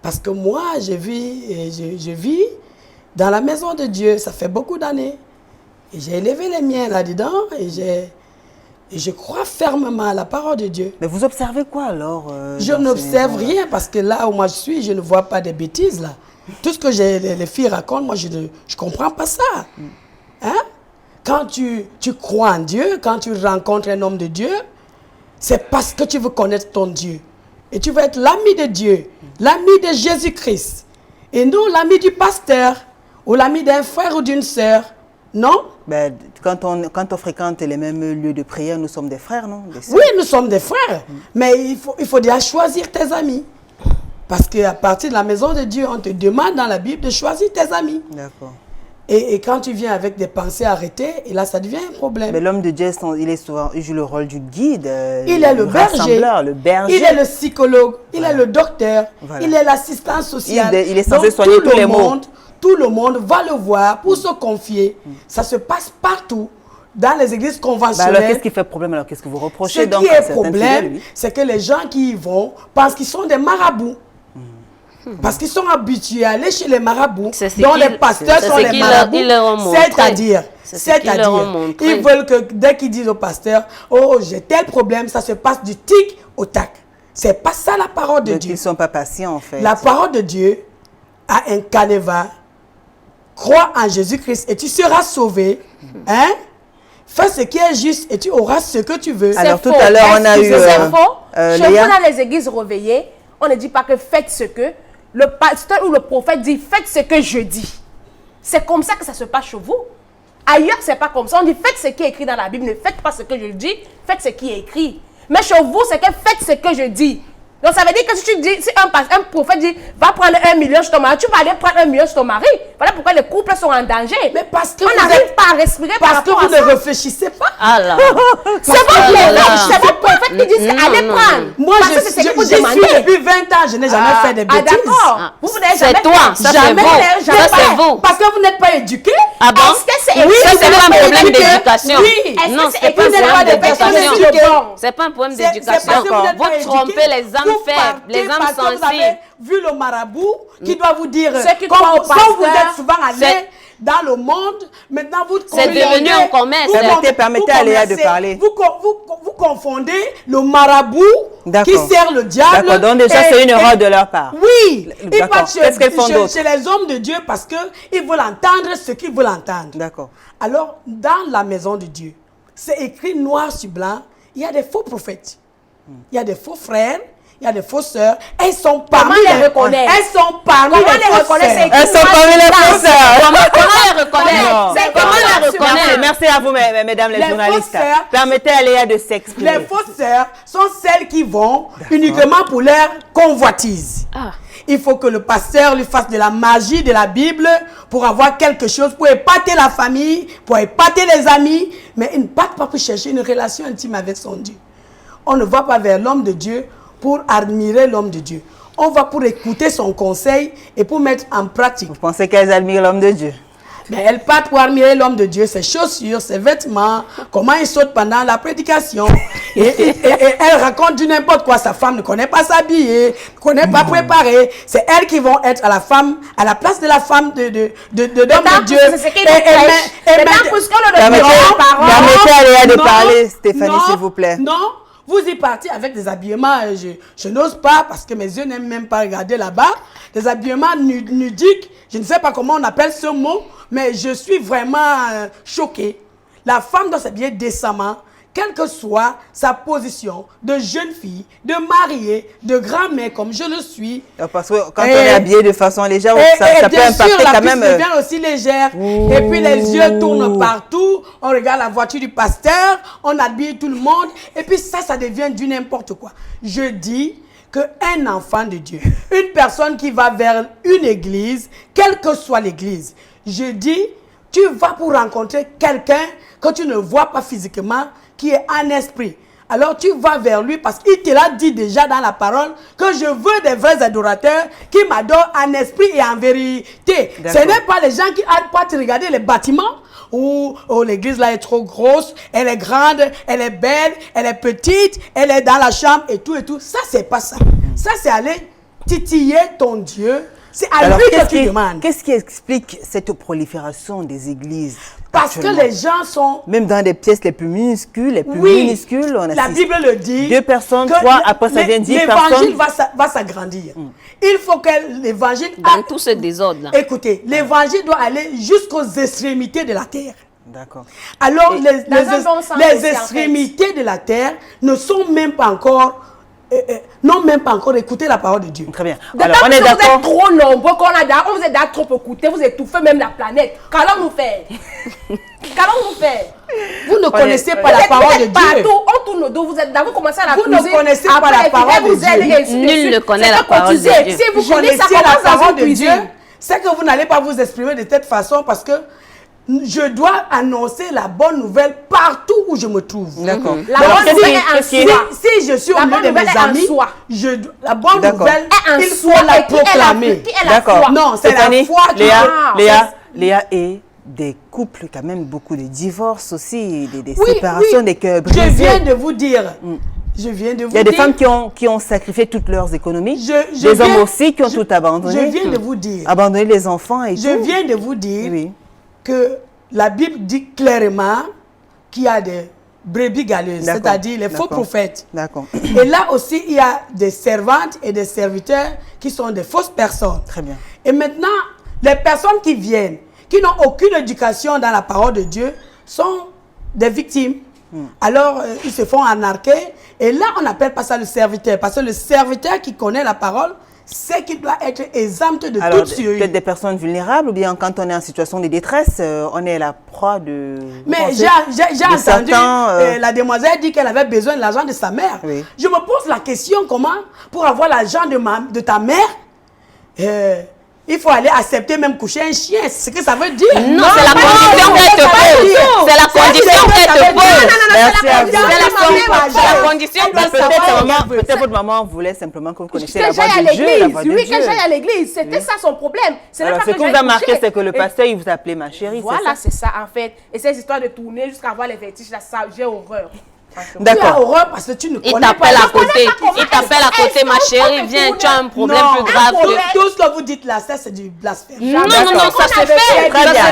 Parce que moi, je vis dans la maison de Dieu, ça fait beaucoup d'années. Et j'ai élevé les miens là-dedans et Et je crois fermement à la parole de Dieu. Mais vous observez quoi alors Je n'observe rien parce que là où moi je suis, je ne vois pas des bêtises là. Tout ce que les filles racontent, moi je ne comprends pas ça. Hein? Quand tu crois en Dieu, quand tu rencontres un homme de Dieu, c'est parce que tu veux connaître ton Dieu. Et tu veux être l'ami de Dieu, l'ami de Jésus-Christ. Et non l'ami du pasteur ou l'ami d'un frère ou d'une sœur. Non? Ben, quand on fréquente les mêmes lieux de prière, nous sommes des frères, non? Des sœurs. Oui, nous sommes des frères. Mais il faut déjà choisir tes amis. Parce qu'à partir de la maison de Dieu, on te demande dans la Bible de choisir tes amis. D'accord. Et quand tu viens avec des pensées arrêtées, et là, ça devient un problème. Mais l'homme de Dieu, il joue le rôle du guide. Il est le berger. Le berger. Il est le psychologue. Il est le docteur. Voilà. Il est l'assistant social. Il est censé soigner tous les maux. Tout le monde va le voir pour se confier. Ça se passe partout. Dans les églises conventionnelles. Alors, qu'est-ce qui fait problème? Alors, qu'est-ce que vous reprochez? Ce qui est problème, c'est que les gens qui y vont pensent qu'ils sont des marabouts. Parce qu'ils sont habitués à aller chez les marabouts, dont les pasteurs sont les marabouts. C'est-à-dire, ils veulent que dès qu'ils disent au pasteur, oh, j'ai tel problème, ça se passe du tic au tac. C'est pas ça la parole de Dieu. Ils ne sont pas patients, en fait. La parole de Dieu a un canevas. Crois en Jésus-Christ et tu seras sauvé. Hein? Fais ce qui est juste et tu auras ce que tu veux. Alors, tout à l'heure, on a eu... C'est faux. Chez vous, dans les églises réveillées, on ne dit pas que faites ce que le pasteur ou le prophète dit, faites ce que je dis. C'est comme ça que ça se passe chez vous. Ailleurs, c'est pas comme ça. On dit, faites ce qui est écrit dans la Bible, ne faites pas ce que je dis, faites ce qui est écrit. Mais chez vous, c'est que faites ce que je dis. Donc, ça veut dire que si tu dis, si un prophète dit, va prendre 1 million chez ton mari, tu vas aller prendre 1 million chez ton mari. Voilà pourquoi les couples sont en danger. Mais parce que on n'arrive pas à respirer parce que vous ne réfléchissez pas. Alors. C'est votre prophète qui dit, allez prendre. Moi, je suis depuis 20 ans, je n'ai jamais fait des bêtises. D'accord. C'est toi, ça c'est vous. Ça c'est vous. Parce que vous n'êtes pas éduqué. Ah bon? Oui, ça c'est pas un problème d'éducation. Oui. Non, c'est pas un problème d'éducation. C'est pas un problème d'éducation. Vous trompez les âmes faibles, les âmes sensibles. Vous avez vu le marabout qui doit vous dire quand vous êtes souvent allé dans le monde, maintenant vous c'est devenu un commerce. Permettez à Léa de parler. Vous confondez le marabout qui sert le diable. D'accord, donc déjà c'est une erreur de leur part. Oui, ils partent chez les hommes de Dieu parce qu'ils veulent entendre ce qu'ils veulent entendre. D'accord. Alors, dans la maison de Dieu, c'est écrit noir sur blanc, il y a des faux prophètes. Il y a des faux frères, il y a des faux sœurs. Elles sont parmi les reconnaître. Elles sont parmi les faux sœurs. Elles sont parmi les faux sœurs. Comment les reconnaître? Comment les reconnaître? Merci à vous, mesdames les journalistes. Permettez à Léa de s'exprimer. Les fausses sœurs sont celles qui vont uniquement pour leur convoitise. Il faut que le pasteur lui fasse de la magie de la Bible pour avoir quelque chose, pour épater la famille, pour épater les amis. Mais il ne part pas pour chercher une relation intime avec son Dieu. On ne va pas vers l'homme de Dieu pour admirer l'homme de Dieu. On va pour écouter son conseil et pour mettre en pratique. Vous pensez qu'elles admirent l'homme de Dieu? Mais elles partent pour admirer l'homme de Dieu, ses chaussures, ses vêtements, comment il saute pendant la prédication. Et elles racontent du n'importe quoi. Sa femme ne connaît pas s'habiller, ne connaît pas préparer. C'est elles qui vont être à la place de la femme de l'homme de Dieu. Permettez à Léa de parler, Stéphanie, s'il vous plaît. Non. Vous y partez avec des habillements, je n'ose pas parce que mes yeux n'aiment même pas regarder là-bas. Des habillements nudiques, je ne sais pas comment on appelle ce mot, mais je suis vraiment choquée. La femme doit s'habiller décemment, quelle que soit sa position de jeune fille, de mariée, de grand-mère comme je le suis. Parce que quand on est habillé de façon légère, ça peut impacter quand même. La devient aussi légère. Et puis les yeux tournent partout. On regarde la voiture du pasteur, on habille tout le monde. Et puis ça devient du n'importe quoi. Je dis qu'un enfant de Dieu, une personne qui va vers une église, quelle que soit l'église, je dis, tu vas pour rencontrer quelqu'un que tu ne vois pas physiquement, qui est en esprit. Alors tu vas vers lui parce qu'il te l'a dit déjà dans la parole que je veux des vrais adorateurs qui m'adorent en esprit et en vérité. Ce n'est pas les gens qui n'arrêtent pas de regarder les bâtiments où l'église là est trop grosse, elle est grande, elle est belle, elle est petite, elle est dans la chambre et tout et tout. Ça, c'est pas ça. Ça, c'est aller titiller ton Dieu C'est à lui que tu demandes. Qu'est-ce qui explique cette prolifération des églises? Parce que les gens sont... Même dans des pièces les plus minuscules, on assiste. La Bible le dit. 2 personnes, 3, après ça vient 10 personnes. L'évangile va s'agrandir. Il faut que l'évangile... Dans tout ce désordre-là. Écoutez, l'évangile doit aller jusqu'aux extrémités de la terre. D'accord. Alors, les extrémités de la terre ne sont même pas encore... n'ont même pas encore écouté la parole de Dieu. Très bien. Alors, on est d'accord. Vous êtes trop nombreux, on vous êtes trop écoutés, vous étouffez même la planète. Qu'allons-nous faire? Qu'allons-nous faire? Vous ne connaissez pas la parole de Dieu. Partout, on tourne le dos, vous êtes d'accord, vous commencez à la Vous ne connaissez pas la parole de Dieu. Nul ne connaît la parole de Dieu. Si vous connaissez la parole de Dieu, c'est que vous n'allez pas vous exprimer de cette façon parce que je dois annoncer la bonne nouvelle partout où je me trouve. D'accord. La bonne nouvelle est en soi. Si je suis au milieu de mes amis, la bonne nouvelle, il faut la la proclamer. D'accord. Non, c'est la foi qui... Léa et des couples, quand même, beaucoup de divorces aussi, des séparations, des cœurs brisés. Je viens de vous dire. Je viens de vous dire. Il y a des femmes qui ont sacrifié toutes leurs économies. Des hommes aussi qui ont tout abandonné. Je viens de vous dire. Abandonné les enfants et tout. Je viens de vous dire que la Bible dit clairement qu'il y a des brebis galeuses, c'est-à-dire les faux prophètes. D'accord. Et là aussi, il y a des servantes et des serviteurs qui sont des fausses personnes. Très bien. Et maintenant, les personnes qui viennent, qui n'ont aucune éducation dans la parole de Dieu, sont des victimes. Alors, ils se font anarquer. Et là, on n'appelle pas ça le serviteur. Parce que le serviteur qui connaît la parole, c'est qu'il doit être exempt de toute suite. Peut-être des personnes vulnérables, ou bien quand on est en situation de détresse, on est la proie de... Mais j'ai entendu, la demoiselle dit qu'elle avait besoin de l'argent de sa mère. Oui. Je me pose la question, comment, pour avoir l'argent de ta mère, il faut aller accepter même coucher un chien. C'est ce que ça veut dire. Non, c'est la condition qu'elle te pose. C'est la condition qu'elle te pose. Merci à vous. C'est la condition qu'elle te pose. Peut-être votre maman voulait simplement que vous connaissiez la Que voix j'aille de à Dieu. l'église. Oui, que j'aille à l'église. C'était ça son problème. Ce qui vous a marqué, c'est que le pasteur, il vous appelait ma chérie. Voilà, c'est ça en fait. Et ces histoires de tourner jusqu'à avoir les vertiges, là, ça, j'ai horreur. Tu as horreur parce que tu ne connais pas. Il t'appelle à côté. Il t'appelle à côté, ma chérie. Viens, tu as un problème plus grave. Tout ce que vous dites là, ça c'est du blasphème. Non, ça se fait. Très bien.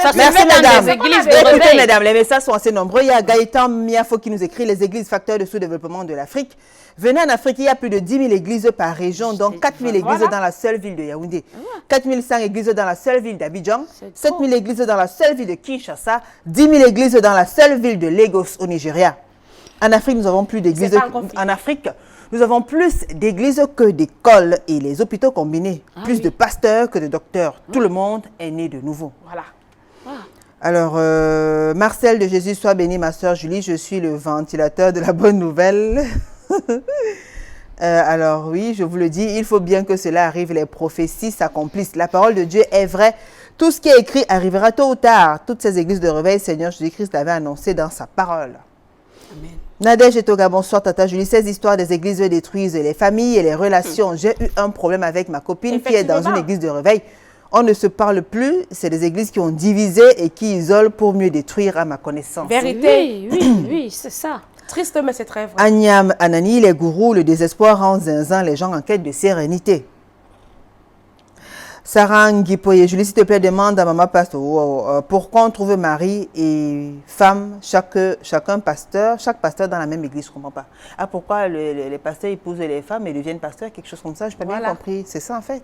Ça se Merci, fait dans mesdames. les églises de Écoutez, réveil. mesdames, les messages sont assez nombreux. Il y a Gaëtan Miafo qui nous écrit: les églises facteurs de sous-développement de l'Afrique. Venez en Afrique, il y a plus de 10 000 églises par région, donc 4 000 églises dans la seule ville de Yaoundé, 4 100 églises dans la seule ville d'Abidjan, 7 000 églises dans la seule ville de Kinshasa, 10 000 églises dans la seule ville de Lagos au Nigeria. En Afrique, nous avons plus d'églises. En Afrique, nous avons plus d'églises que d'écoles et les hôpitaux combinés. Plus de pasteurs que de docteurs. Tout le monde est né de nouveau. Voilà. Alors, Marcel de Jésus, sois bénie, ma soeur Julie. Je suis le ventilateur de la bonne nouvelle. Alors oui, je vous le dis, il faut bien que cela arrive, les prophéties s'accomplissent. La parole de Dieu est vraie. Tout ce qui est écrit arrivera tôt ou tard. Toutes ces églises de réveil, Seigneur Jésus-Christ l'avait annoncé dans sa parole. Amen. Nadège et Toga, bonsoir Tata Julie. Ces histoires des églises détruisent les familles et les relations. J'ai eu un problème avec ma copine qui est dans une église de réveil. On ne se parle plus. C'est des églises qui ont divisé et qui isolent pour mieux détruire à ma connaissance. Vérité. Oui, c'est ça. Triste, mais c'est très vrai. Agnam Anani, les gourous, le désespoir rend zinzin les gens en quête de sérénité. Sarah Nguipoye, Julie, s'il te plaît, demande à Maman Pasteur pourquoi on trouve mari et femme, chaque pasteur dans la même église, je ne comprends pas. Ah, pourquoi les pasteurs épousent les femmes et deviennent pasteurs, quelque chose comme ça, je n'ai pas bien compris. C'est ça en fait.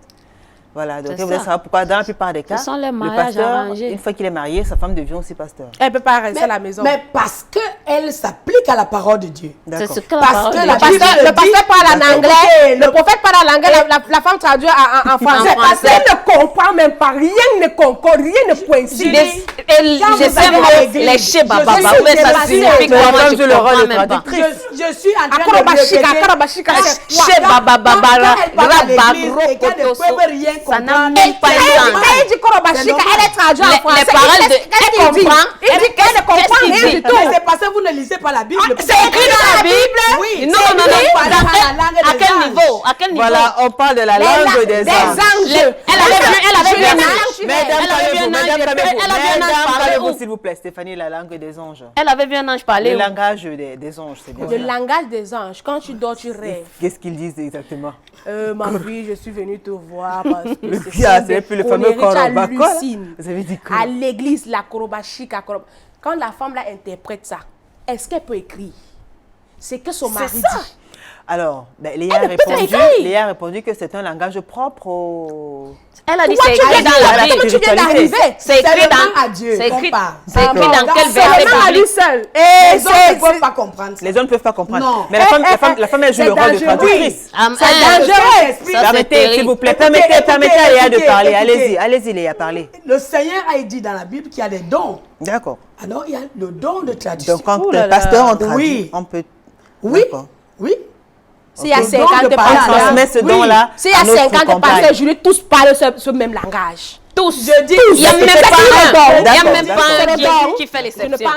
Voilà, donc vous voulez savoir pourquoi dans la plupart des cas, le pasteur, une fois qu'il est marié, sa femme devient aussi pasteur. Elle ne peut pas rester à la maison. Mais parce qu'elle s'applique à la parole de Dieu. C'est ce que le pasteur parle en anglais, le prophète parle en anglais, la femme traduit en français. Elle ne comprend même pas, rien ne concorde, rien ne coïncide. Je sais les chebaba, mais ça signifie quoi, moi je comprends même pas. Je suis en train de répéter. Chebaba, ça n'a même pas elle dit Korobashika, elle est traduite en français. Les paroles de... Elle comprend. Elle dit qu'elle ne comprend rien du tout. C'est parce que vous ne lisez pas la Bible. C'est écrit dans la Bible. Oui. Non. À quel niveau? Voilà, on parle de la langue des anges. Elle avait calmez-vous, s'il vous plaît. Stéphanie, la langue des anges. Elle avait vu un ange parler. Le langage des anges, c'est bien. Le langage des anges, quand tu dors, tu rêves. Qu'est-ce qu'ils disent exactement? Ma fille, je suis venue te voir parce que c'est plus le fameux Koroba. Vous avez dit quoi? À l'église, la Korobachika. Quand la femme là interprète ça, est-ce qu'elle peut écrire? C'est que son mari dit. Alors, Léa a répondu que c'est un langage propre au... Elle a dit c'est écrit dans la Bible. Tu viens d'arriver. C'est écrit dans Dieu. C'est écrit dans quel verset biblique? Seul. Les hommes ne peuvent pas comprendre. Les hommes ne peuvent pas comprendre. Non. Mais la femme elle joue le rôle de traductrice. C'est dangereux. Permettez, s'il vous plaît, permettez à Léa de parler. Allez-y, Léa, parlez. Le Seigneur a dit dans la Bible qu'il y a des dons. D'accord. Alors, il y a le don de traduction. Donc, quand le pasteur en traduit, on peut... Oui. S'il y a 50 pasteurs, s'il y a 50 pasteurs, je vais tous parler ce même langage. Tous. Je dis, il n'y a même pas un Dieu qui fait l'exception.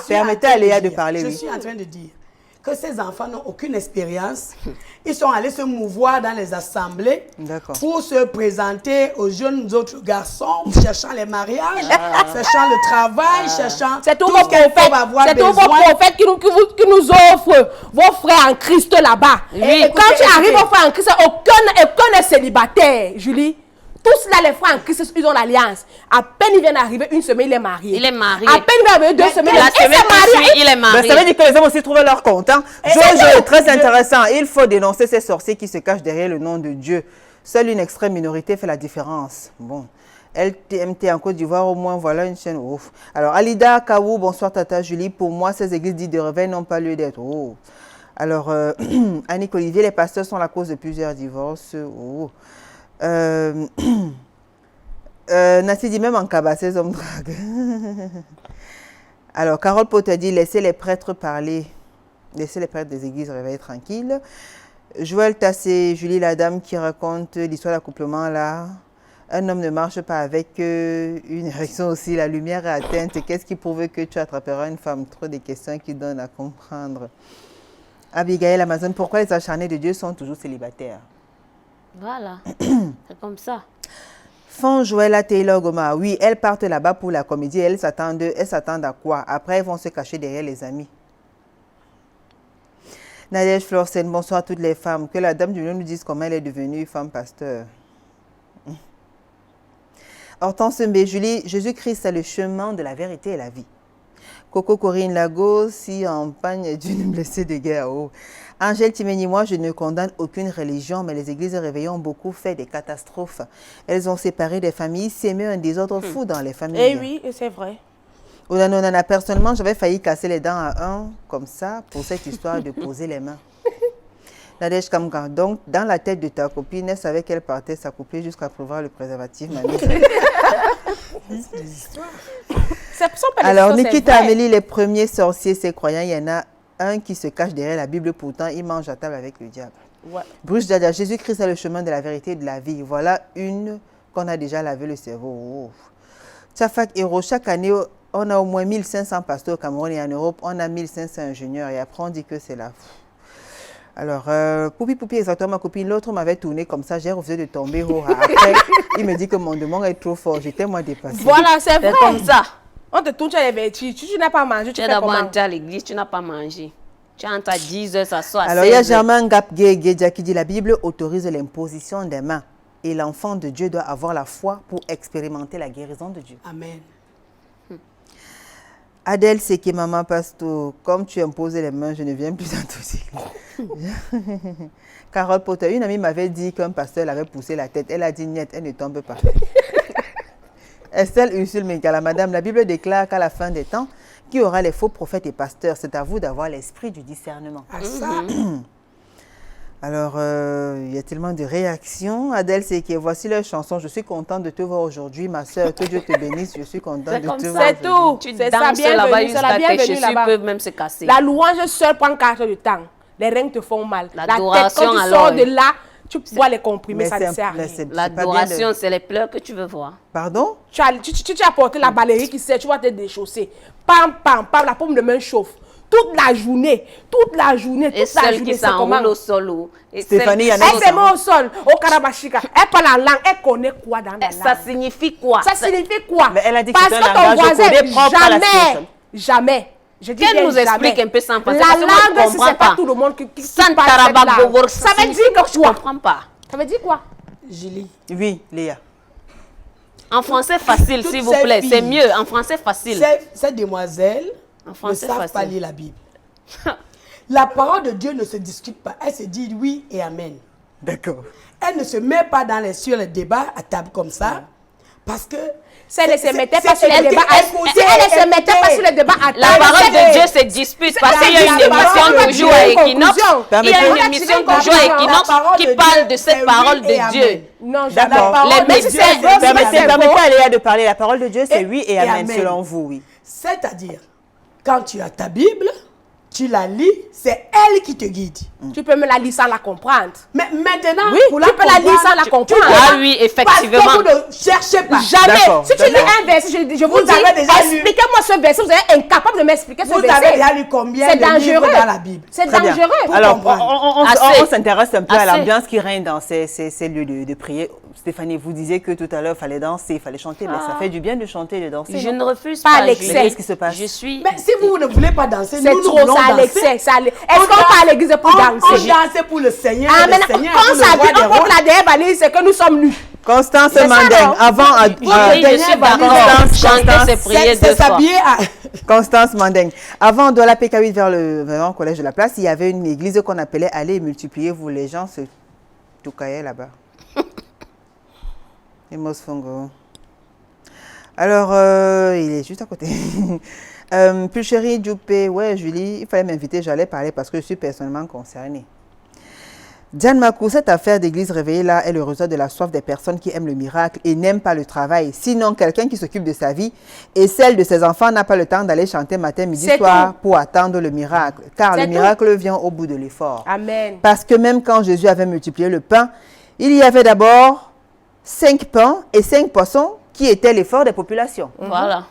Permettez à Léa de parler. Je suis en train de dire que ces enfants n'ont aucune expérience. Ils sont allés se mouvoir dans les assemblées pour se présenter aux jeunes autres garçons, cherchant les mariages, cherchant le travail, cherchant tout ce qu'ils peuvent avoir besoin. C'est tous vos prophètes qui nous offrent vos frères en Christ là-bas. Et quand tu arrives aux frères en Christ, aucun n'est célibataire, Julie. Tous là, les frères en Christ, ils ont l'alliance. À peine il vient d'arriver, une semaine, il est marié. Il est marié. À peine il vient d'arriver 2 semaines, il est marié. Ça veut dire que les hommes aussi trouvent leur compte. Jojo, très intéressant. Il faut dénoncer ces sorciers qui se cachent derrière le nom de Dieu. Seule une extrême minorité fait la différence. Bon. LTMT en Côte d'Ivoire, au moins, voilà une chaîne. Ouf. Alors, Alida Kaou, bonsoir Tata Julie. Pour moi, ces églises dites de réveil n'ont pas lieu d'être. Oh. Alors, Annick Olivier, les pasteurs sont la cause de plusieurs divorces. Oh. Nassi dit même en cabas, ces hommes draguent. Alors, Carole Potter dit laissez les prêtres parler. Laissez les prêtres des églises réveiller tranquilles. Joël Tassé, Julie la dame qui raconte l'histoire d'accouplement là. Un homme ne marche pas avec une érection aussi. La lumière est atteinte. Qu'est-ce qui prouve que tu attraperas une femme? Trop des questions qui donnent à comprendre. Abigail Amazon, pourquoi les acharnés de Dieu sont toujours célibataires? Voilà, c'est comme ça. Fon Joëlla Taylor Goma, oui, elles partent là-bas pour la comédie. Elles s'attendent à quoi? Après, elles vont se cacher derrière les amis. Nadège Florcène, bonsoir à toutes les femmes. Que la dame du lieu nous dise comment elle est devenue femme pasteur. Hortense Mbé, Julie, Jésus-Christ est le chemin de la vérité et la vie. Coco Corinne Lago, si en pagne d'une blessée de guerre. Oh. Angèle Timeni, moi je ne condamne aucune religion, mais les églises réveillées ont beaucoup fait des catastrophes. Elles ont séparé des familles, sémé un désordre fou dans les familles. Eh oui, c'est vrai. Nana, personnellement, j'avais failli casser les dents à un, comme ça, pour cette histoire de poser les mains. Nadège Kamka, donc, dans la tête de ta copine, elle savait qu'elle partait s'accoupler jusqu'à prévoir le préservatif, mamie. Alors, Nikita Amélie, les premiers sorciers, ces croyants, il y en a un qui se cache derrière la Bible, pourtant il mange à table avec le diable. Ouais. Bruce Dada, Jésus-Christ est le chemin de la vérité et de la vie. Voilà une qu'on a déjà lavé le cerveau. Oh. Tchafak Hero, chaque année, on a au moins 1500 pasteurs au Cameroun et en Europe, on a 1500 ingénieurs et après on dit que c'est là. Alors, Poupi, exactement, ma copine, l'autre m'avait tourné comme ça, j'ai refusé de tomber. Oh. Après, il me dit que mon demande est trop fort, j'étais moi dépassée. Voilà, c'est vrai. Comme ça. On te tourne, tu as les vêtus, tu n'as pas mangé, tu fais comment? Tu es d'abord à l'église, tu n'as pas mangé. Tu entres à 10 heures, ça soit à 16 heures. Alors, il y a Germain Gap-Guédia qui dit la Bible autorise l'imposition des mains et l'enfant de Dieu doit avoir la foi pour expérimenter la guérison de Dieu. Amen. Adèle, c'est que maman Pasto, comme tu imposes les mains, je ne viens plus dans tout Carole Potter, une amie m'avait dit qu'un pasteur l'avait poussé la tête. Elle a dit niet, elle ne tombe pas. Estelle Ursule Mengala, madame, la Bible déclare qu'à la fin des temps, qui aura les faux prophètes et pasteurs? C'est à vous d'avoir l'esprit du discernement. Ah, ça. Alors, il y a tellement de réactions. Adèle, c'est que voici leur chanson. Je suis contente de te voir aujourd'hui, ma soeur. Que Dieu te bénisse. Je suis contente de te voir. C'est tout. Tu danses là-bas jusqu'à tes chaussures peuvent même se casser. La louange seule prend 4 heures de temps. Les reins te font mal. L'adoration, quand tu sors de là, tu vois les comprimer, ça ne sert à rien. L'adoration, c'est les pleurs que tu veux voir. Pardon? Tu as porté la balayerie qui sert, tu vas te déchausser. Pam, pam, pam, la paume de main chauffe. toute la journée. Et celle qui s'enroule au sol. Stéphanie, il y en a elle se met au sol, au Karabashika. Elle parle la langue, elle connaît quoi dans la langue. Ça signifie quoi? Ça signifie quoi? Mais elle a dit que parce c'est que un ton langage voisin, codé propre à la situation. jamais. Je dis Qu'elle nous jamais. explique un peu sans français. La langue, c'est pas tout le monde qui parle cette langue. Ça veut dire quoi? Je comprends pas. Ça veut dire quoi? Julie. Oui, Léa. En français facile, s'il vous plaît. C'est mieux. En français facile. Ces demoiselles ne savent pas lire la Bible. La parole de Dieu ne se discute pas. Elle se dit oui et amen. D'accord. Elle ne se met pas sur le débat à table comme ça. Parce que... Si elle ne se mettait pas sur le débat à table. La parole de Dieu se dispute parce qu'il y a une émission qu'on joue à Equinox. Il y a une émission qu'on joue à Equinox qui parle de cette parole de Dieu. Non, d'accord. Permettez à Léa de parler. La parole de Dieu, c'est oui et amen, selon vous, oui. C'est-à-dire, quand tu as ta Bible, tu la lis, c'est elle qui te guide. Tu peux me la lire sans la comprendre. Mais maintenant, oui, pour la tu peux la lire sans la comprendre. Ah oui, effectivement. Parce que vous ne cherchez pas. Jamais. Si tu lis un verset, je vous dis, expliquez-moi ce verset. Vous êtes incapable de m'expliquer ce verset. Vous avez déjà lu combien de livres dans la Bible? C'est dangereux. Alors, on s'intéresse un peu à l'ambiance qui règne dans ces lieux de prière. Stéphanie, vous disiez que tout à l'heure, il fallait danser, il fallait chanter, mais ça fait du bien de chanter et de danser. Je ne refuse pas pas l'excès. Qu'est-ce qui se passe? Je suis... Mais si vous ne voulez pas danser, c'est nous trop, voulons ça à l'excès. Est-ce qu'on part à l'église pour danser? On danse pour le Seigneur. Ah, mais quand ça dit, on porte la dernière balise, c'est que nous sommes nus. Constance Mandeng, avant... Constance Mandeng, avant de la PK8 vers le collège de la place, il y avait une église qu'on appelait Aller et multiplier. Vous, les gens se toucaillaient là-bas. Alors, il est juste à côté. Pulchérie, Djoupé, ouais, Julie, il fallait m'inviter, j'allais parler parce que je suis personnellement concernée. Diane Makou, cette affaire d'église réveillée là est le résultat de la soif des personnes qui aiment le miracle et n'aiment pas le travail. Sinon, quelqu'un qui s'occupe de sa vie et celle de ses enfants n'a pas le temps d'aller chanter matin, midi, soir pour attendre le miracle. Car le miracle vient au bout de l'effort. Amen. Parce que même quand Jésus avait multiplié le pain, il y avait d'abord 5 pains et 5 poissons qui étaient l'effort des populations. Voilà.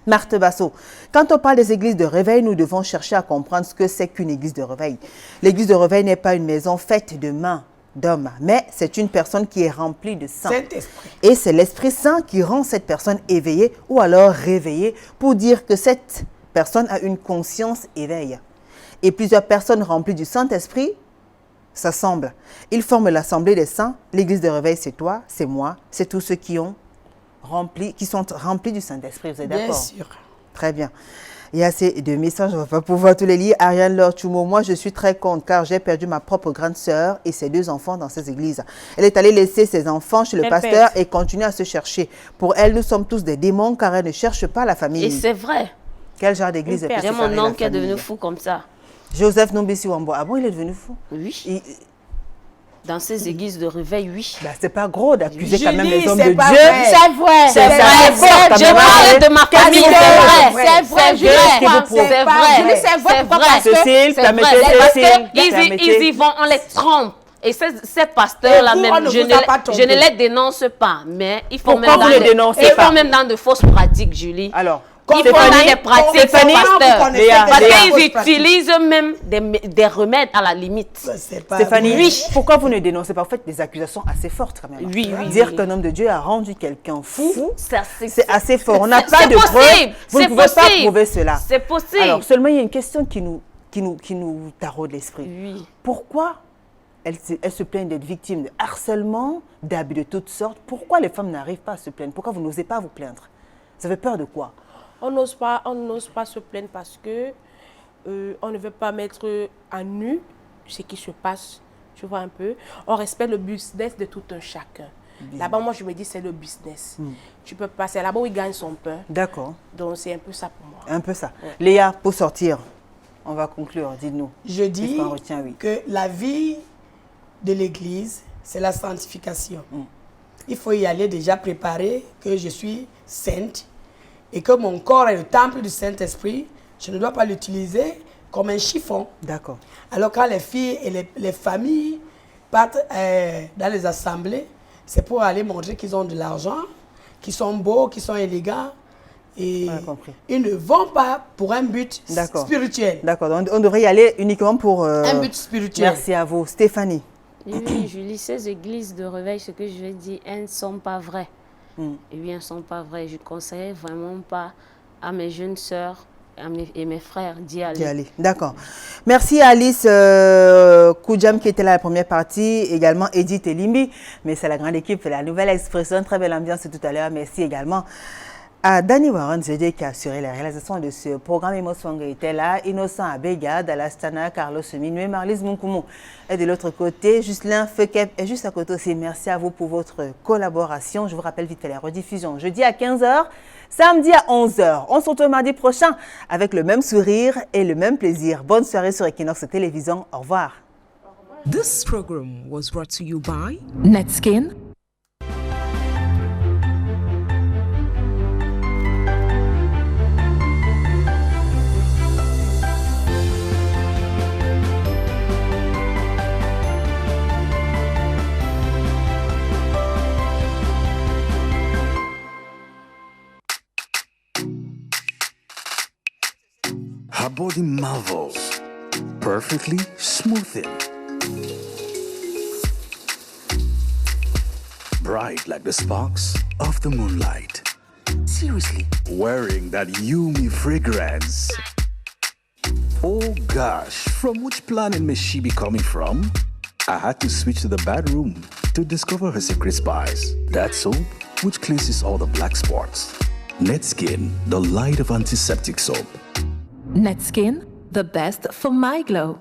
Marthe Basso, quand on parle des églises de réveil, nous devons chercher à comprendre ce que c'est qu'une église de réveil. L'église de réveil n'est pas une maison faite de mains d'hommes, mais c'est une personne qui est remplie de sang. Et c'est l'Esprit Saint qui rend cette personne éveillée ou alors réveillée pour dire que cette personne a une conscience éveillée. Et plusieurs personnes remplies du Saint-Esprit s'assemblent. Ils forment l'assemblée des saints. L'église de réveil, c'est toi, c'est moi, c'est tous ceux qui sont remplis du Saint-Esprit. Vous êtes d'accord? Bien sûr. Très bien. Il y a ces deux messages, on ne va pas pouvoir tous les lire. Ariane Lorchumo, moi je suis très contente car j'ai perdu ma propre grande sœur et ses 2 enfants dans ces églises. Elle est allée laisser ses enfants chez le pasteur et continue à se chercher. Pour elle, nous sommes tous des démons car elle ne cherche pas la famille. Et c'est vrai. Quel genre d'église est-ce? J'ai mon oncle qui est devenu fou comme ça. Joseph Nombesi Wambo. Ah bon, il est devenu fou? Oui. Dans ces églises de réveil, oui. Bah, c'est pas gros d'accuser quand même les hommes de Dieu. C'est vrai. C'est vrai. Je parle de ma famille, c'est vrai. C'est vrai. Cécile, ils y vont, on les trompe. Et ces pasteurs-là, même, je ne les dénonce pas. Mais ils font même dans de fausses pratiques, Julie. Alors, ils font dans des pratiques pasteurs. Parce qu'ils utilisent même des remèdes à la limite. Stéphanie, oui. Pourquoi vous ne dénoncez pas? Vous faites des accusations assez fortes quand même. Oui. Dire qu'un homme de Dieu a rendu quelqu'un fou, c'est assez fort. On n'a pas de preuves. Vous ne pouvez pas prouver cela. C'est possible. Alors, seulement il y a une question qui nous taraude l'esprit. Oui. Pourquoi elle se plaignent d'être victimes de harcèlement, d'abus de toutes sortes? Pourquoi les femmes n'arrivent pas à se plaindre? Pourquoi vous n'osez pas vous plaindre? Vous avez peur de quoi? On n'ose pas se plaindre parce que on ne veut pas mettre à nu ce qui se passe, tu vois un peu. On respecte le business de tout un chacun. Là-bas, moi, je me dis c'est le business. Tu peux pas, c'est là-bas où il gagne son pain. D'accord. Donc, c'est un peu ça pour moi. Un peu ça. Ouais. Léa, pour sortir, on va conclure, dites-nous. Je dis que la vie de l'Église, c'est la sanctification. Il faut y aller déjà préparé que je suis sainte et que mon corps est le temple du Saint-Esprit. Je ne dois pas l'utiliser comme un chiffon. D'accord. Alors quand les filles et les familles partent dans les assemblées, c'est pour aller montrer qu'ils ont de l'argent, qu'ils sont beaux, qu'ils sont élégants. Et ils ne vont pas pour un but spirituel. D'accord, donc on devrait y aller uniquement pour... un but spirituel. Merci à vous. Stéphanie. Oui, Julie, ces églises de réveil, ce que je veux dire, elles ne sont pas vraies. Et bien, elles ne sont pas vraies. Je ne conseille vraiment pas à mes jeunes sœurs et mes frères d'y aller. D'accord. Merci à Alice Koudjam qui était là la première partie, également Edith Elimbi, mais c'est la grande équipe, la nouvelle expression, très belle ambiance tout à l'heure. Merci également à Danny Warren Zedé qui a assuré la réalisation de ce programme. Imo Swanga était là, Innocent Abega, Dalastana, Carlos Minoué, Marlise Munkumu. Et de l'autre côté, Justin Fekep est juste à côté aussi. Merci à vous pour votre collaboration. Je vous rappelle vite fait la rediffusion jeudi à 15h, samedi à 11h. On se retrouve mardi prochain avec le même sourire et le même plaisir. Bonne soirée sur Equinox Télévision. Au revoir. This program was brought to you by Netskin, Her body marvels, perfectly smoothing. Bright like the sparks of the moonlight. Seriously, wearing that Yumi fragrance. Oh gosh, from which planet may she be coming from? I had to switch to the bedroom to discover her secret spice. That soap, which cleanses all the black spots. Netskin, the light of antiseptic soap. Netskin, the best for my glow.